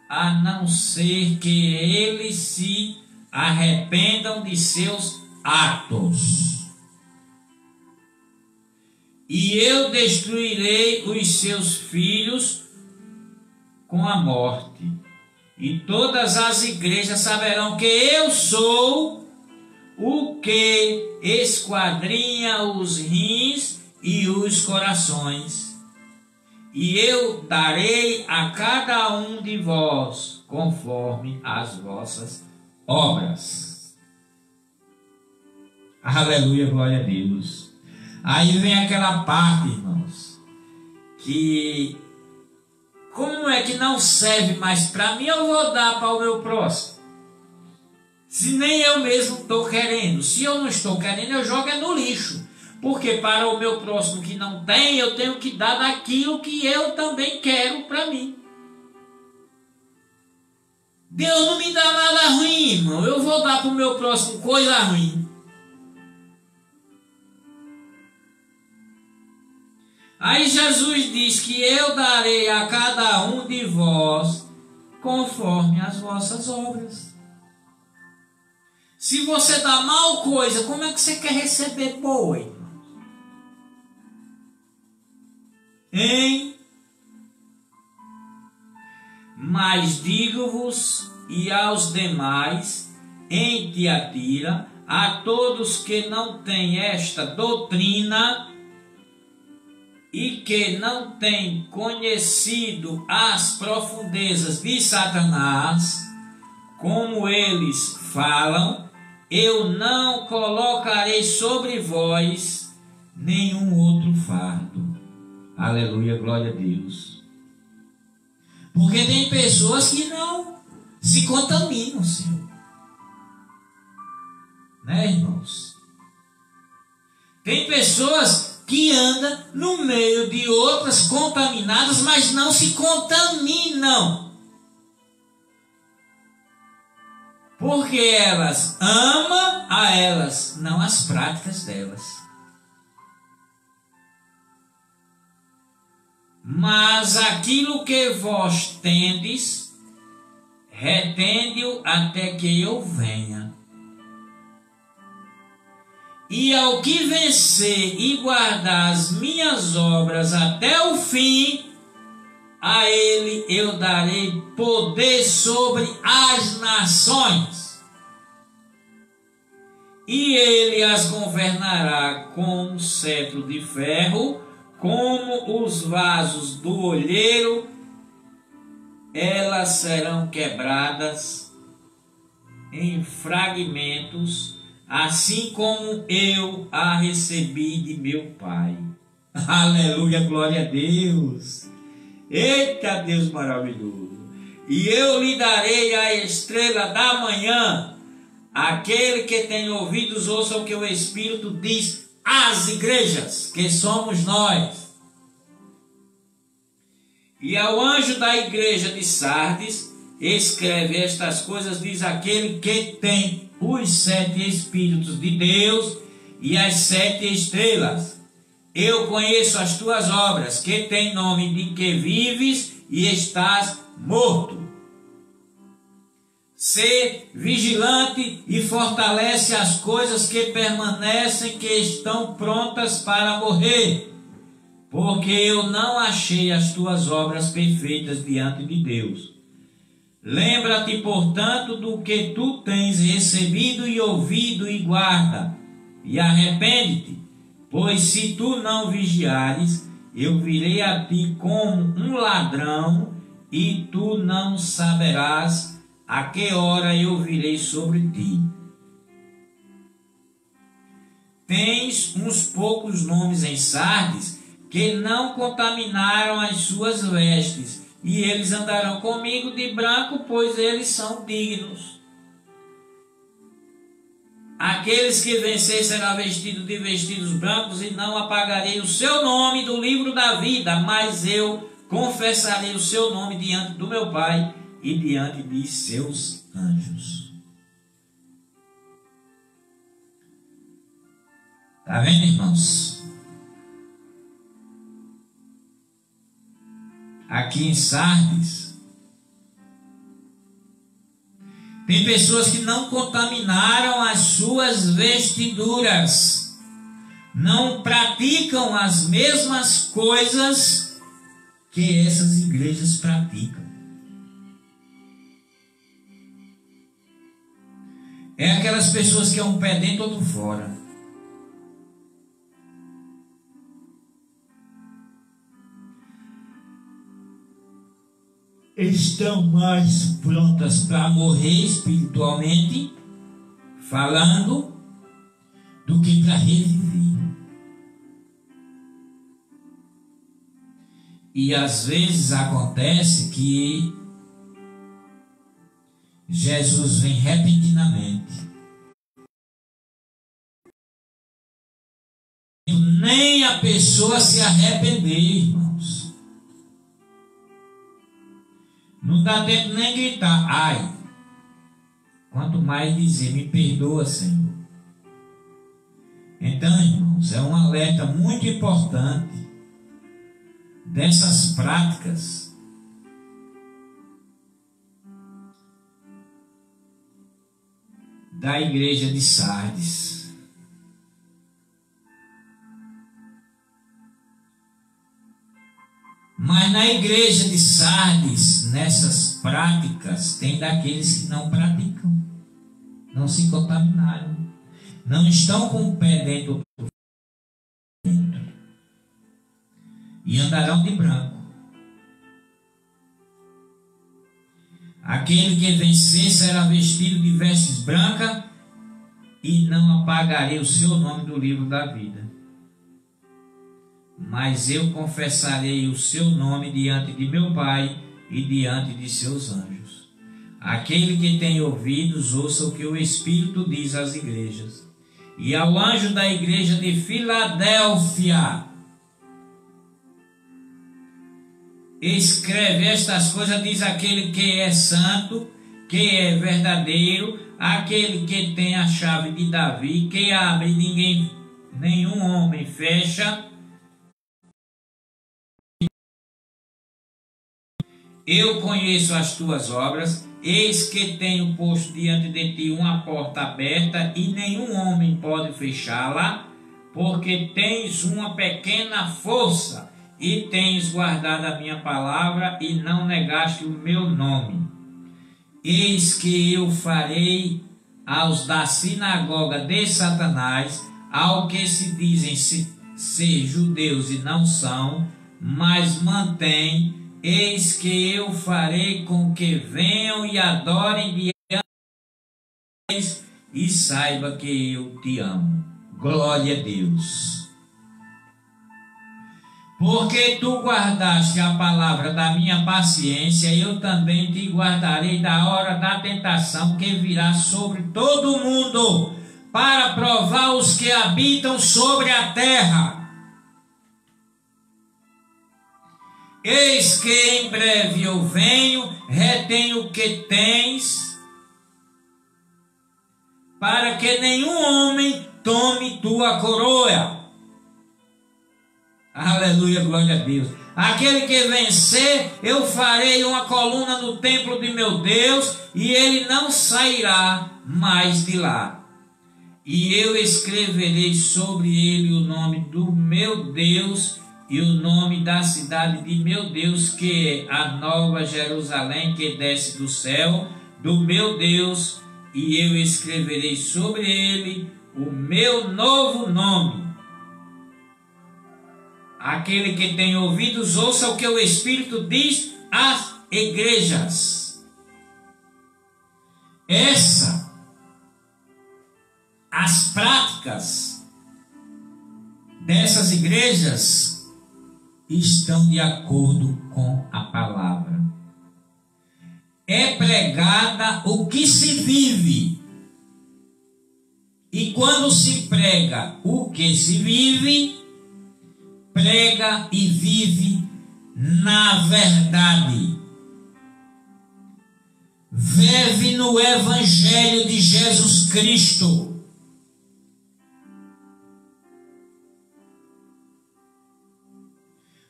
a não ser que eles se arrependam de seus atos. E eu destruirei os seus filhos com a morte. E todas as igrejas saberão que eu sou o que esquadrinha os rins e os corações. E eu darei a cada um de vós conforme as vossas obras. Aleluia, glória a Deus. Aí vem aquela parte, irmãos, que como é que não serve mais para mim, eu vou dar para o meu próximo. Se nem eu mesmo estou querendo. Se eu não estou querendo, eu jogo no lixo. Porque para o meu próximo que não tem, eu tenho que dar daquilo que eu também quero para mim. Deus não me dá nada ruim, irmão. Eu vou dar para o meu próximo coisa ruim. Aí Jesus diz que eu darei a cada um de vós conforme as vossas obras. Se você dá mal coisa, como é que você quer receber boa, irmão? Hein? Mas digo-vos e aos demais em Tiatira, a todos que não têm esta doutrina e que não têm conhecido as profundezas de Satanás, como eles falam, eu não colocarei sobre vós nenhum outro fardo. Aleluia, glória a Deus. Porque tem pessoas que não se contaminam, Senhor. Né, irmãos? Tem pessoas que andam no meio de outras contaminadas, mas não se contaminam. Porque elas amam a elas, não as práticas delas. Mas aquilo que vós tendes, retende-o até que eu venha. E ao que vencer e guardar as minhas obras até o fim, a ele eu darei poder sobre as nações. E ele as governará com um cetro de ferro, como os vasos do olheiro, elas serão quebradas em fragmentos, assim como eu a recebi de meu Pai. Aleluia, glória a Deus. Eita, Deus maravilhoso. E eu lhe darei a estrela da manhã. Aquele que tem ouvidos, ouça o que o Espírito diz às igrejas, que somos nós. E ao anjo da igreja de Sardes, escreve estas coisas, diz aquele que tem os 7 Espíritos de Deus e as 7 estrelas. Eu conheço as tuas obras, que tem nome de que vives e estás morto. Ser vigilante e fortalece as coisas que permanecem, que estão prontas para morrer, porque eu não achei as tuas obras perfeitas diante de Deus. Lembra-te, portanto, do que tu tens recebido e ouvido, e guarda, e arrepende-te, pois se tu não vigiares, eu virei a ti como um ladrão, e tu não saberás a que hora eu virei sobre ti. Tens uns poucos nomes em Sardes, que não contaminaram as suas vestes, e eles andarão comigo de branco, pois eles são dignos. Aqueles que vencer será vestido de vestidos brancos, e não apagarei o seu nome do livro da vida, mas eu confessarei o seu nome diante do meu Pai e diante de seus anjos. Está vendo, irmãos? Aqui em Sardes, tem pessoas que não contaminaram as suas vestiduras, não praticam as mesmas coisas que essas igrejas praticam. É aquelas pessoas que é um pé dentro, outro fora. Estão mais prontas para morrer espiritualmente, falando, do que para reviver. E às vezes acontece que Jesus vem repentinamente. Nem a pessoa se arrepender, irmãos. Não dá tempo nem gritar, ai. Quanto mais dizer, me perdoa, Senhor. Então, irmãos, é um alerta muito importante dessas práticas da igreja de Sardes. Mas na igreja de Sardes, nessas práticas, tem daqueles que não praticam, não se contaminaram, não estão com o pé dentro e andarão de branco. Aquele que vencer será vestido de vestes brancas, e não apagarei o seu nome do livro da vida. Mas eu confessarei o seu nome diante de meu Pai e diante de seus anjos. Aquele que tem ouvidos, ouça o que o Espírito diz às igrejas. E ao anjo da igreja de Filadélfia, escreve estas coisas, diz aquele que é santo, que é verdadeiro, aquele que tem a chave de Davi, que abre e nenhum homem fecha. Eu conheço as tuas obras, eis que tenho posto diante de ti uma porta aberta, e nenhum homem pode fechá-la, porque tens uma pequena força, e tens guardado a minha palavra, e não negaste o meu nome. Eis que eu farei aos da sinagoga de Satanás, ao que se dizem ser judeus e não são, mas mantêm. Eis que eu farei com que venham e adorem diante de Deus, e saiba que eu te amo. Glória a Deus. Porque tu guardaste a palavra da minha paciência, eu também te guardarei da hora da tentação que virá sobre todo o mundo, para provar os que habitam sobre a terra. Eis que em breve eu venho, retém o que tens, para que nenhum homem tome tua coroa. Aleluia, glória a Deus. Aquele que vencer, eu farei uma coluna no templo de meu Deus, e ele não sairá mais de lá. E eu escreverei sobre ele o nome do meu Deus e o nome da cidade de meu Deus, que é a nova Jerusalém que desce do céu, do meu Deus, e eu escreverei sobre ele o meu novo nome. Aquele que tem ouvidos, ouça o que o Espírito diz às igrejas. As práticas dessas igrejas estão de acordo com a palavra. É pregada o que se vive. E quando se prega o que se vive, prega e vive na verdade. Vive no Evangelho de Jesus Cristo.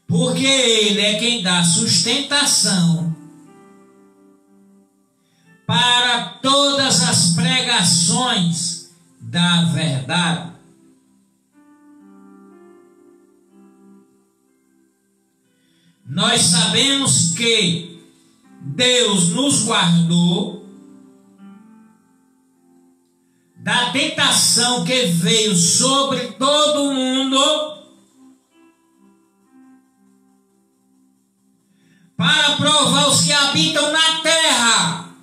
Porque Ele é quem dá sustentação para todas as pregações da verdade. Nós sabemos que Deus nos guardou da tentação que veio sobre todo mundo para provar os que habitam na terra.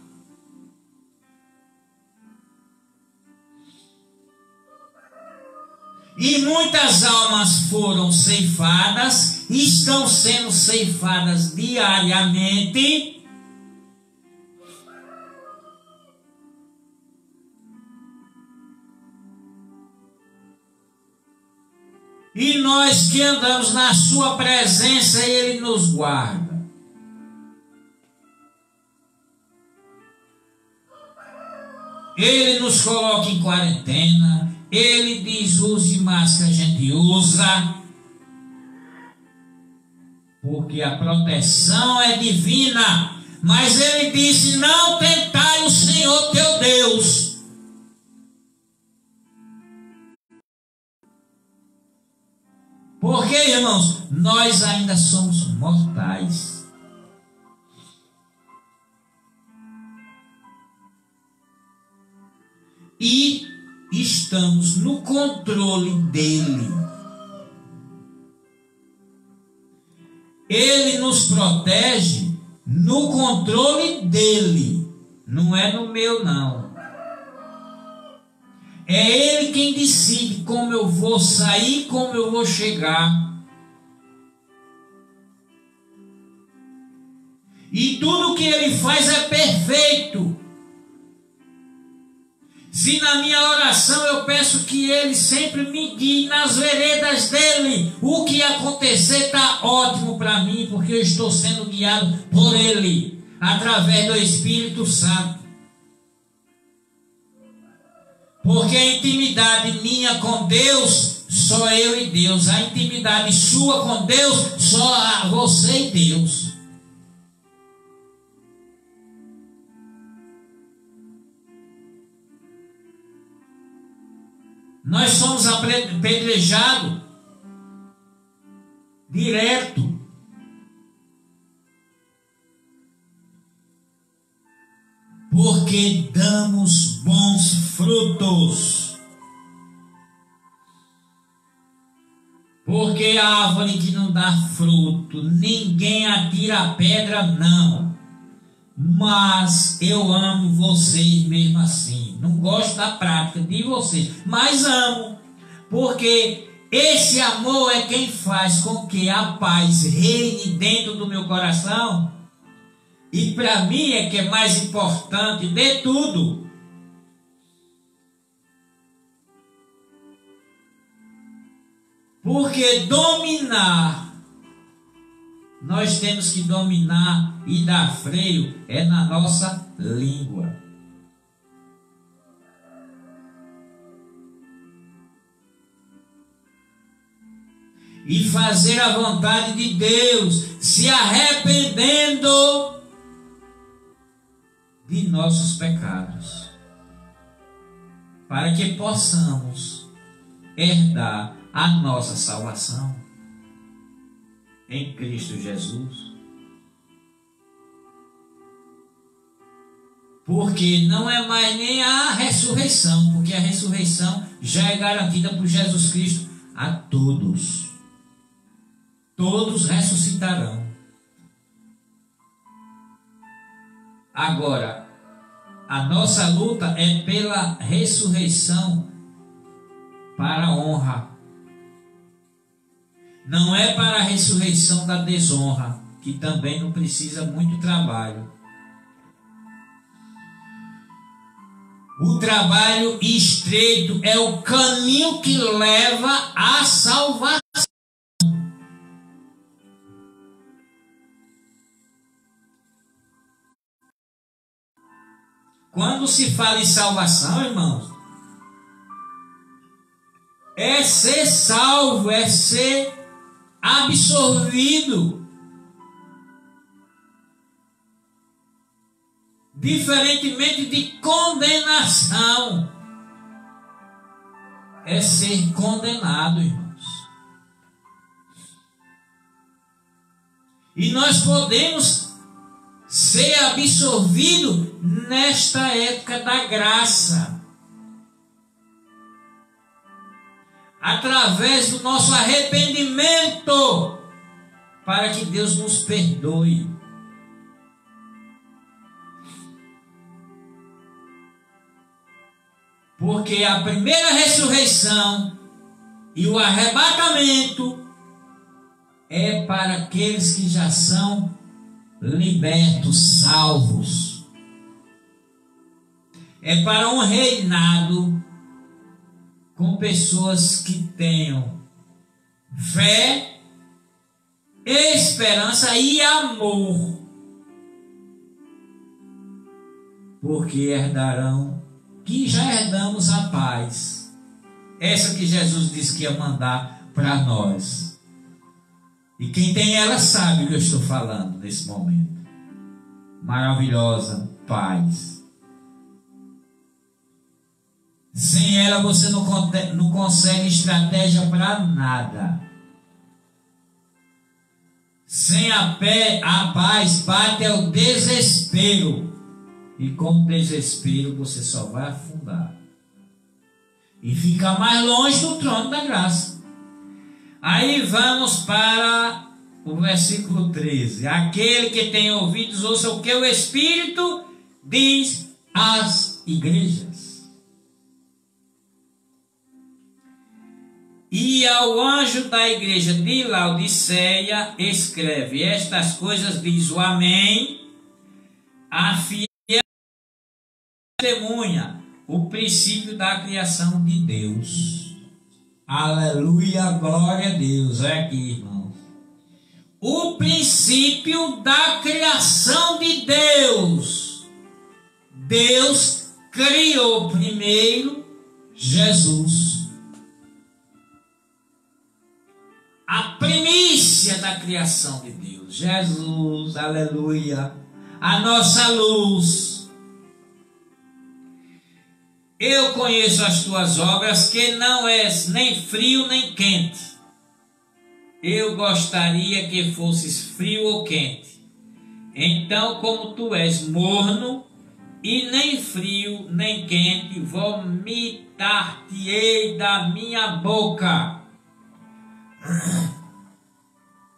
E muitas almas foram ceifadas, estão sendo ceifadas diariamente. E nós que andamos na sua presença, Ele nos guarda. Ele nos coloca em quarentena. Ele diz, use máscara, a gente usa. Porque a proteção é divina. Mas ele disse, não tentai o Senhor teu Deus. Porque, irmãos, nós ainda somos mortais. E estamos no controle dele. Ele nos protege no controle dele. Não é no meu, não. É ele quem decide como eu vou sair, como eu vou chegar. E tudo que ele faz é perfeito. Se na minha oração eu peço que ele sempre me guie nas veredas dele, o que acontecer está ótimo para mim, porque eu estou sendo guiado por ele, através do Espírito Santo. Porque a intimidade minha com Deus, só eu e Deus. A intimidade sua com Deus, só você e Deus. Nós somos apedrejados direto. Porque damos bons frutos. Porque a árvore que não dá fruto, ninguém atira a pedra, não. Mas eu amo vocês mesmo assim. Não gosto da prática de vocês, mas amo. Porque esse amor é quem faz com que a paz reine dentro do meu coração. E para mim é que é mais importante de tudo. Porque dominar, nós temos que dominar e dar freio é na nossa língua. e fazer a vontade de Deus, se arrependendo de nossos pecados, para que possamos herdar a nossa salvação em Cristo Jesus. Porque não é mais nem a ressurreição, porque a ressurreição já é garantida por Jesus Cristo a todos. Todos ressuscitarão. Agora, a nossa luta é pela ressurreição para a honra. Não é para a ressurreição da desonra, que também não precisa muito trabalho. O trabalho estreito é o caminho que leva à salvação. Quando se fala em salvação, irmãos, é ser salvo, é ser absorvido. Diferentemente de condenação, é ser condenado, irmãos. E nós podemos ser absorvidos nesta época da graça, através do nosso arrependimento, para que Deus nos perdoe. Porque a primeira ressurreição e o arrebatamento é para aqueles que já são libertos, salvos. É para um reinado com pessoas que tenham fé, esperança e amor, porque herdarão, que já herdamos a paz, essa que Jesus disse que ia mandar para nós. E quem tem ela sabe o que eu estou falando nesse momento. Maravilhosa paz. Sem ela você não consegue estratégia para nada. Sem a paz bate o desespero. E com o desespero você só vai afundar e ficar mais longe do trono da graça. Aí vamos para o versículo 13. Aquele que tem ouvidos, ouça o que o Espírito diz às igrejas. E ao anjo da igreja de Laodiceia escreve: estas coisas diz o Amém, a fiel testemunha, o princípio da criação de Deus. Aleluia, glória a Deus. É aqui, irmão. O princípio da criação de Deus. Deus criou primeiro Jesus. A primícia da criação de Deus. Jesus, aleluia. A nossa luz. Eu conheço as tuas obras, que não és nem frio nem quente. Eu gostaria que fosses frio ou quente. Então, como tu és morno, e nem frio nem quente, vomitar-te-ei da minha boca.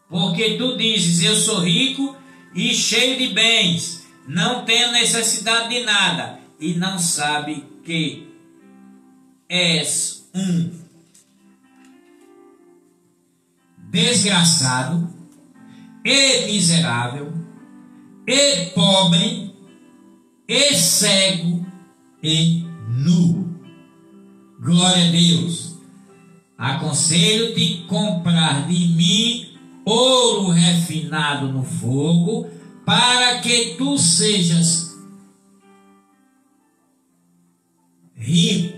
Porque tu dizes: eu sou rico e cheio de bens, não tenho necessidade de nada, e não sabe que és um desgraçado e miserável e pobre e cego e nu. Glória a Deus. Aconselho-te comprar de mim ouro refinado no fogo, para que tu sejas rico,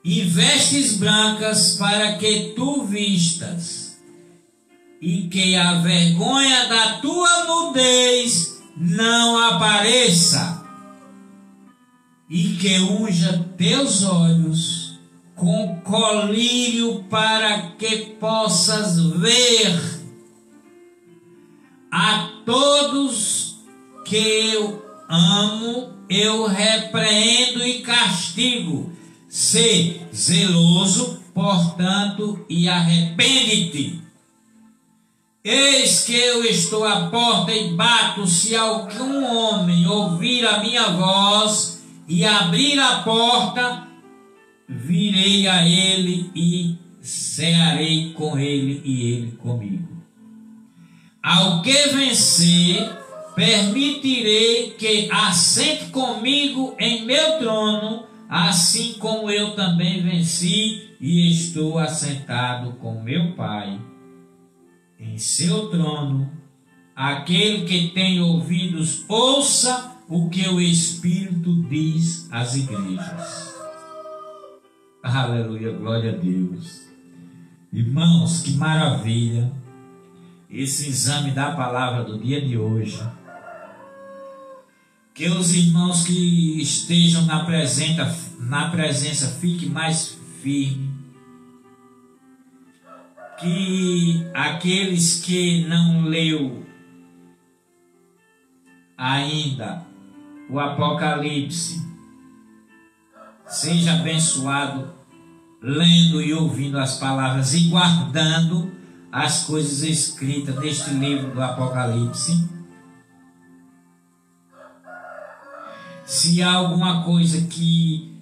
e vestes brancas para que tu vistas, e que a vergonha da tua nudez não apareça, e que unja teus olhos com colírio para que possas ver. A todos que eu amo, eu repreendo e castigo. Sê zeloso, portanto, e arrepende-te. Eis que eu estou à porta e bato. Se algum homem ouvir a minha voz e abrir a porta, virei a ele e cearei com ele e ele comigo. Ao que vencer, permitirei que assente comigo em meu trono, assim como eu também venci e estou assentado com meu Pai em seu trono. Aquele que tem ouvidos, ouça o que o Espírito diz às igrejas. Aleluia, glória a Deus. Irmãos, que maravilha esse exame da palavra do dia de hoje. Que os irmãos que estejam na presença fiquem mais firmes. Que aqueles que não leu ainda o Apocalipse seja abençoado lendo e ouvindo as palavras e guardando as coisas escritas neste livro do Apocalipse. Se há alguma coisa que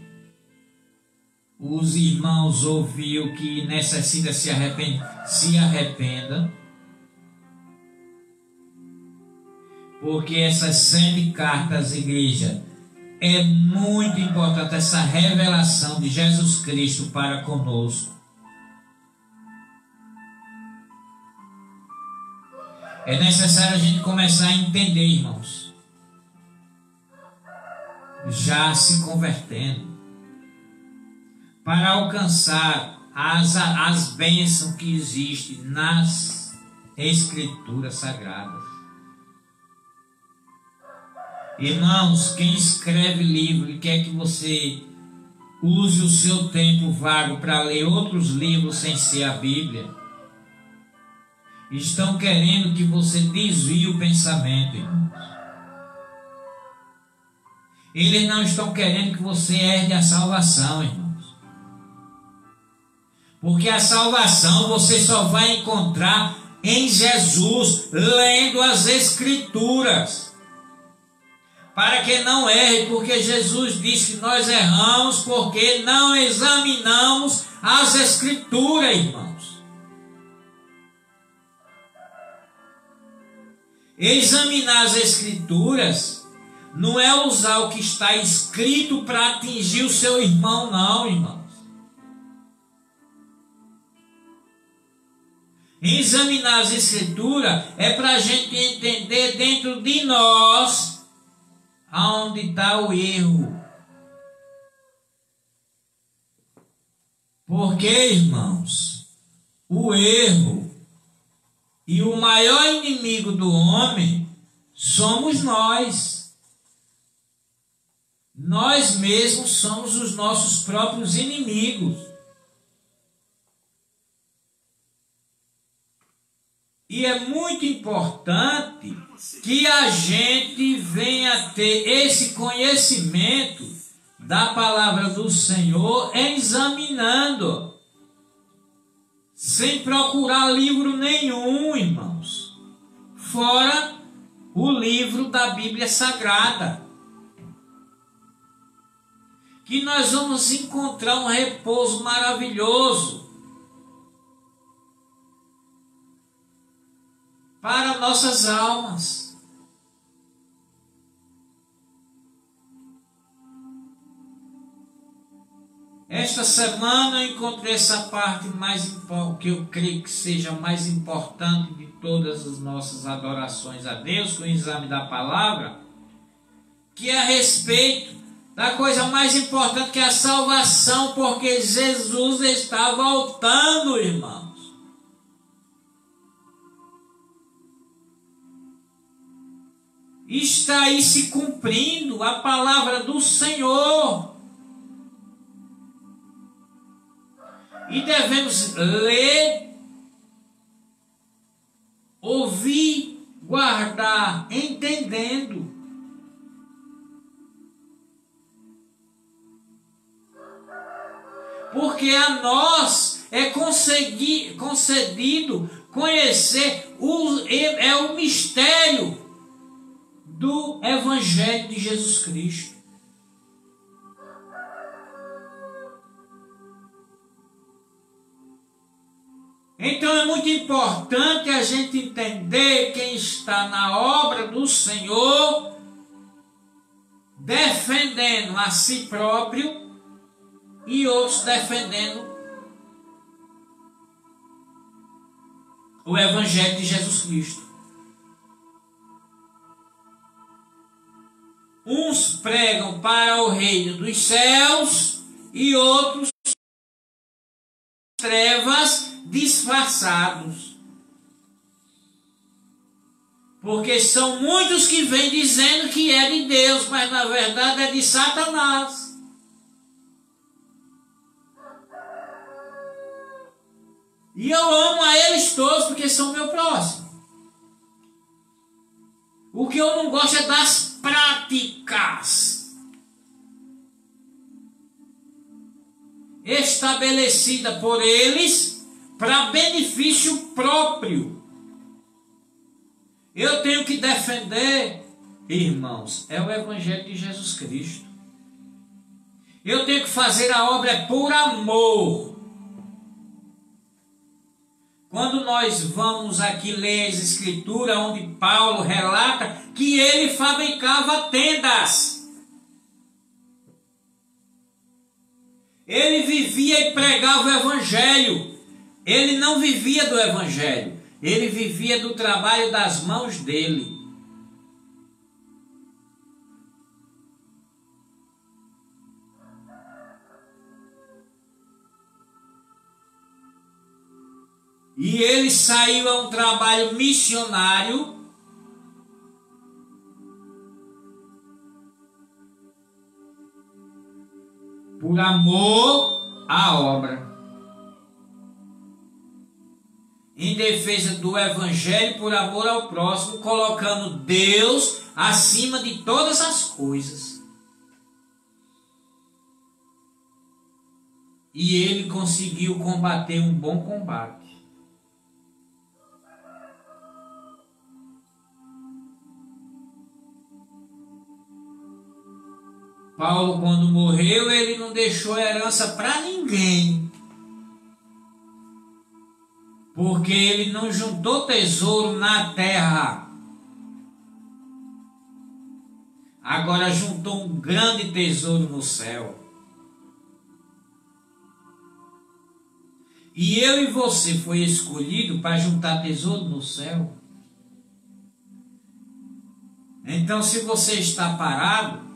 os irmãos ouviram que necessita se arrependa, porque essas 7 cartas, igreja, é muito importante essa revelação de Jesus Cristo para conosco. É necessário a gente começar a entender, irmãos, já se convertendo, para alcançar as bênçãos que existem nas Escrituras Sagradas. Irmãos, quem escreve livro e quer que você use o seu tempo vago para ler outros livros sem ser a Bíblia, estão querendo que você desvie o pensamento, irmãos. Eles não estão querendo que você herde a salvação, irmãos. Porque a salvação você só vai encontrar em Jesus, lendo as Escrituras. Para que não erre, porque Jesus disse que nós erramos porque não examinamos as Escrituras, irmãos. Examinar as Escrituras não é usar o que está escrito para atingir o seu irmão, não, irmãos. Examinar as Escrituras é para a gente entender dentro de nós aonde está o erro. Porque, irmãos, o erro e o maior inimigo do homem somos nós. Nós mesmos somos os nossos próprios inimigos. E é muito importante que a gente venha ter esse conhecimento da palavra do Senhor examinando, sem procurar livro nenhum, irmãos, fora o livro da Bíblia Sagrada, que nós vamos encontrar um repouso maravilhoso para nossas almas. Esta semana eu encontrei essa parte que eu creio que seja mais importante de todas as nossas adorações a Deus, com o exame da palavra, que é a respeito da coisa mais importante, que é a salvação, porque Jesus está voltando, irmãos. está aí se cumprindo a palavra do Senhor. E devemos ler, ouvir, guardar, entendendo. Porque a nós é concedido conhecer o mistério do Evangelho de Jesus Cristo. Então é muito importante a gente entender quem está na obra do Senhor, defendendo a si próprio e outros defendendo o Evangelho de Jesus Cristo. Uns pregam para o reino dos céus e outros trevas disfarçados. Porque são muitos que vêm dizendo que é de Deus, mas na verdade é de Satanás. E eu amo a eles todos porque são meu próximo. O que eu não gosto é das práticas estabelecida por eles para benefício próprio. Eu tenho que defender, irmãos, é o Evangelho de Jesus Cristo. Eu tenho que fazer a obra por amor. Quando nós vamos aqui ler as Escrituras, onde Paulo relata que ele fabricava tendas. Ele vivia e pregava o Evangelho. Ele não vivia do Evangelho. Ele vivia do trabalho das mãos dele. E ele saiu a um trabalho missionário por amor à obra, em defesa do Evangelho, por amor ao próximo, colocando Deus acima de todas as coisas. E ele conseguiu combater um bom combate. Paulo, quando morreu, ele não deixou herança para ninguém. Porque ele não juntou tesouro na terra. Agora juntou um grande tesouro no céu. E eu e você foi escolhido para juntar tesouro no céu. Então, se você está parado,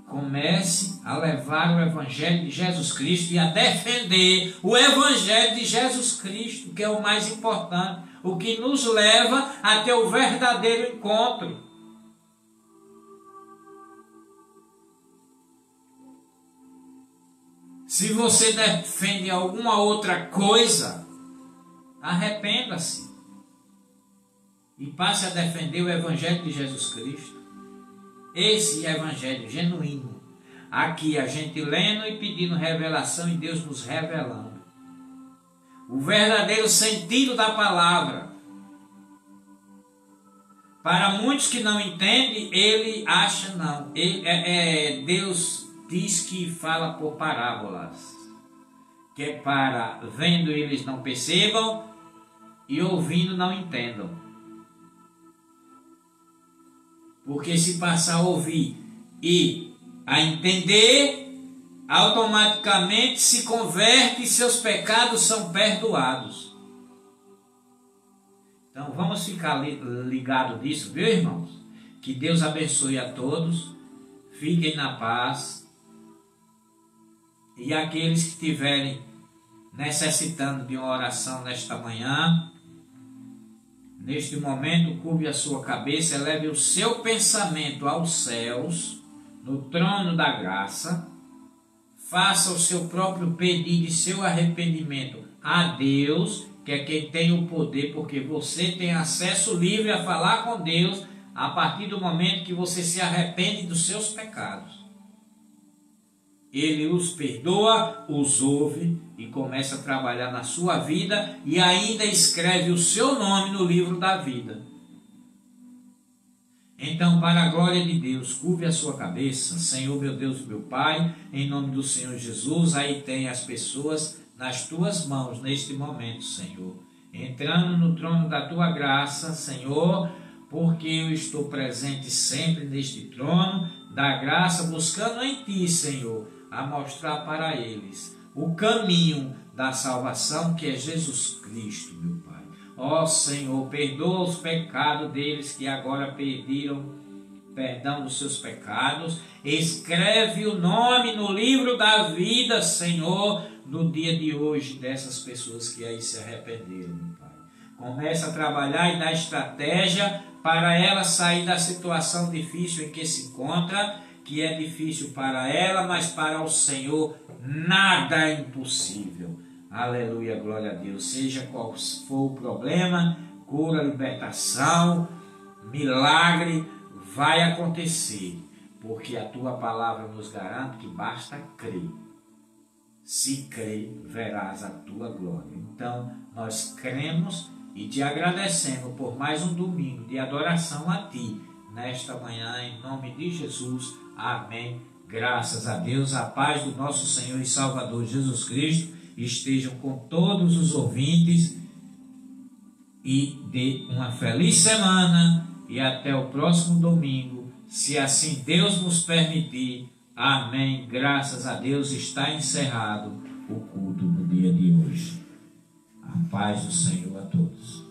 comece a levar o Evangelho de Jesus Cristo e a defender o Evangelho de Jesus Cristo, que é o mais importante, o que nos leva até o verdadeiro encontro. Se você defende alguma outra coisa, arrependa-se e passe a defender o Evangelho de Jesus Cristo. Esse Evangelho genuíno. Aqui a gente lendo e pedindo revelação e Deus nos revelando. O verdadeiro sentido da palavra. Para muitos que não entendem, ele acha não. Deus diz que fala por parábolas. Que é para vendo eles não percebam e ouvindo não entendam. Porque se passar a ouvir e a entender, automaticamente se converte e seus pecados são perdoados. Então vamos ficar ligados nisso, viu, irmãos? Que Deus abençoe a todos, fiquem na paz. E aqueles que estiverem necessitando de uma oração nesta manhã, Neste momento, curve a sua cabeça, eleve o seu pensamento aos céus, no trono da graça. Faça o seu próprio pedido e seu arrependimento a Deus, que é quem tem o poder, porque você tem acesso livre a falar com Deus a partir do momento que você se arrepende dos seus pecados. Ele os perdoa, os ouve e começa a trabalhar na sua vida e ainda escreve o seu nome no livro da vida. Então, para a glória de Deus, curve a sua cabeça. Senhor, meu Deus, meu Pai, em nome do Senhor Jesus, aí tem as pessoas nas tuas mãos neste momento, Senhor. Entrando no trono da tua graça, Senhor, porque eu estou presente sempre neste trono da graça, buscando em ti, Senhor, a mostrar para eles o caminho da salvação, que é Jesus Cristo, meu Pai. Ó Senhor, perdoa os pecados deles que agora pediram perdão dos seus pecados. Escreve o nome no livro da vida, Senhor, no dia de hoje, dessas pessoas que aí se arrependeram, meu Pai. Começa a trabalhar e dar estratégia para ela sair da situação difícil em que se encontra, que é difícil para ela, mas para o Senhor nada é impossível. Aleluia, glória a Deus. Seja qual for o problema, cura, libertação, milagre vai acontecer, porque a tua palavra nos garante que basta crer. Se crer, verás a tua glória. Então, nós cremos e te agradecemos por mais um domingo de adoração a ti, nesta manhã, em nome de Jesus. Amém. Graças a Deus, a paz do nosso Senhor e Salvador Jesus Cristo estejam com todos os ouvintes e dê uma feliz semana e até o próximo domingo, se assim Deus nos permitir. Amém. Graças a Deus, está encerrado o culto do dia de hoje. A paz do Senhor a todos.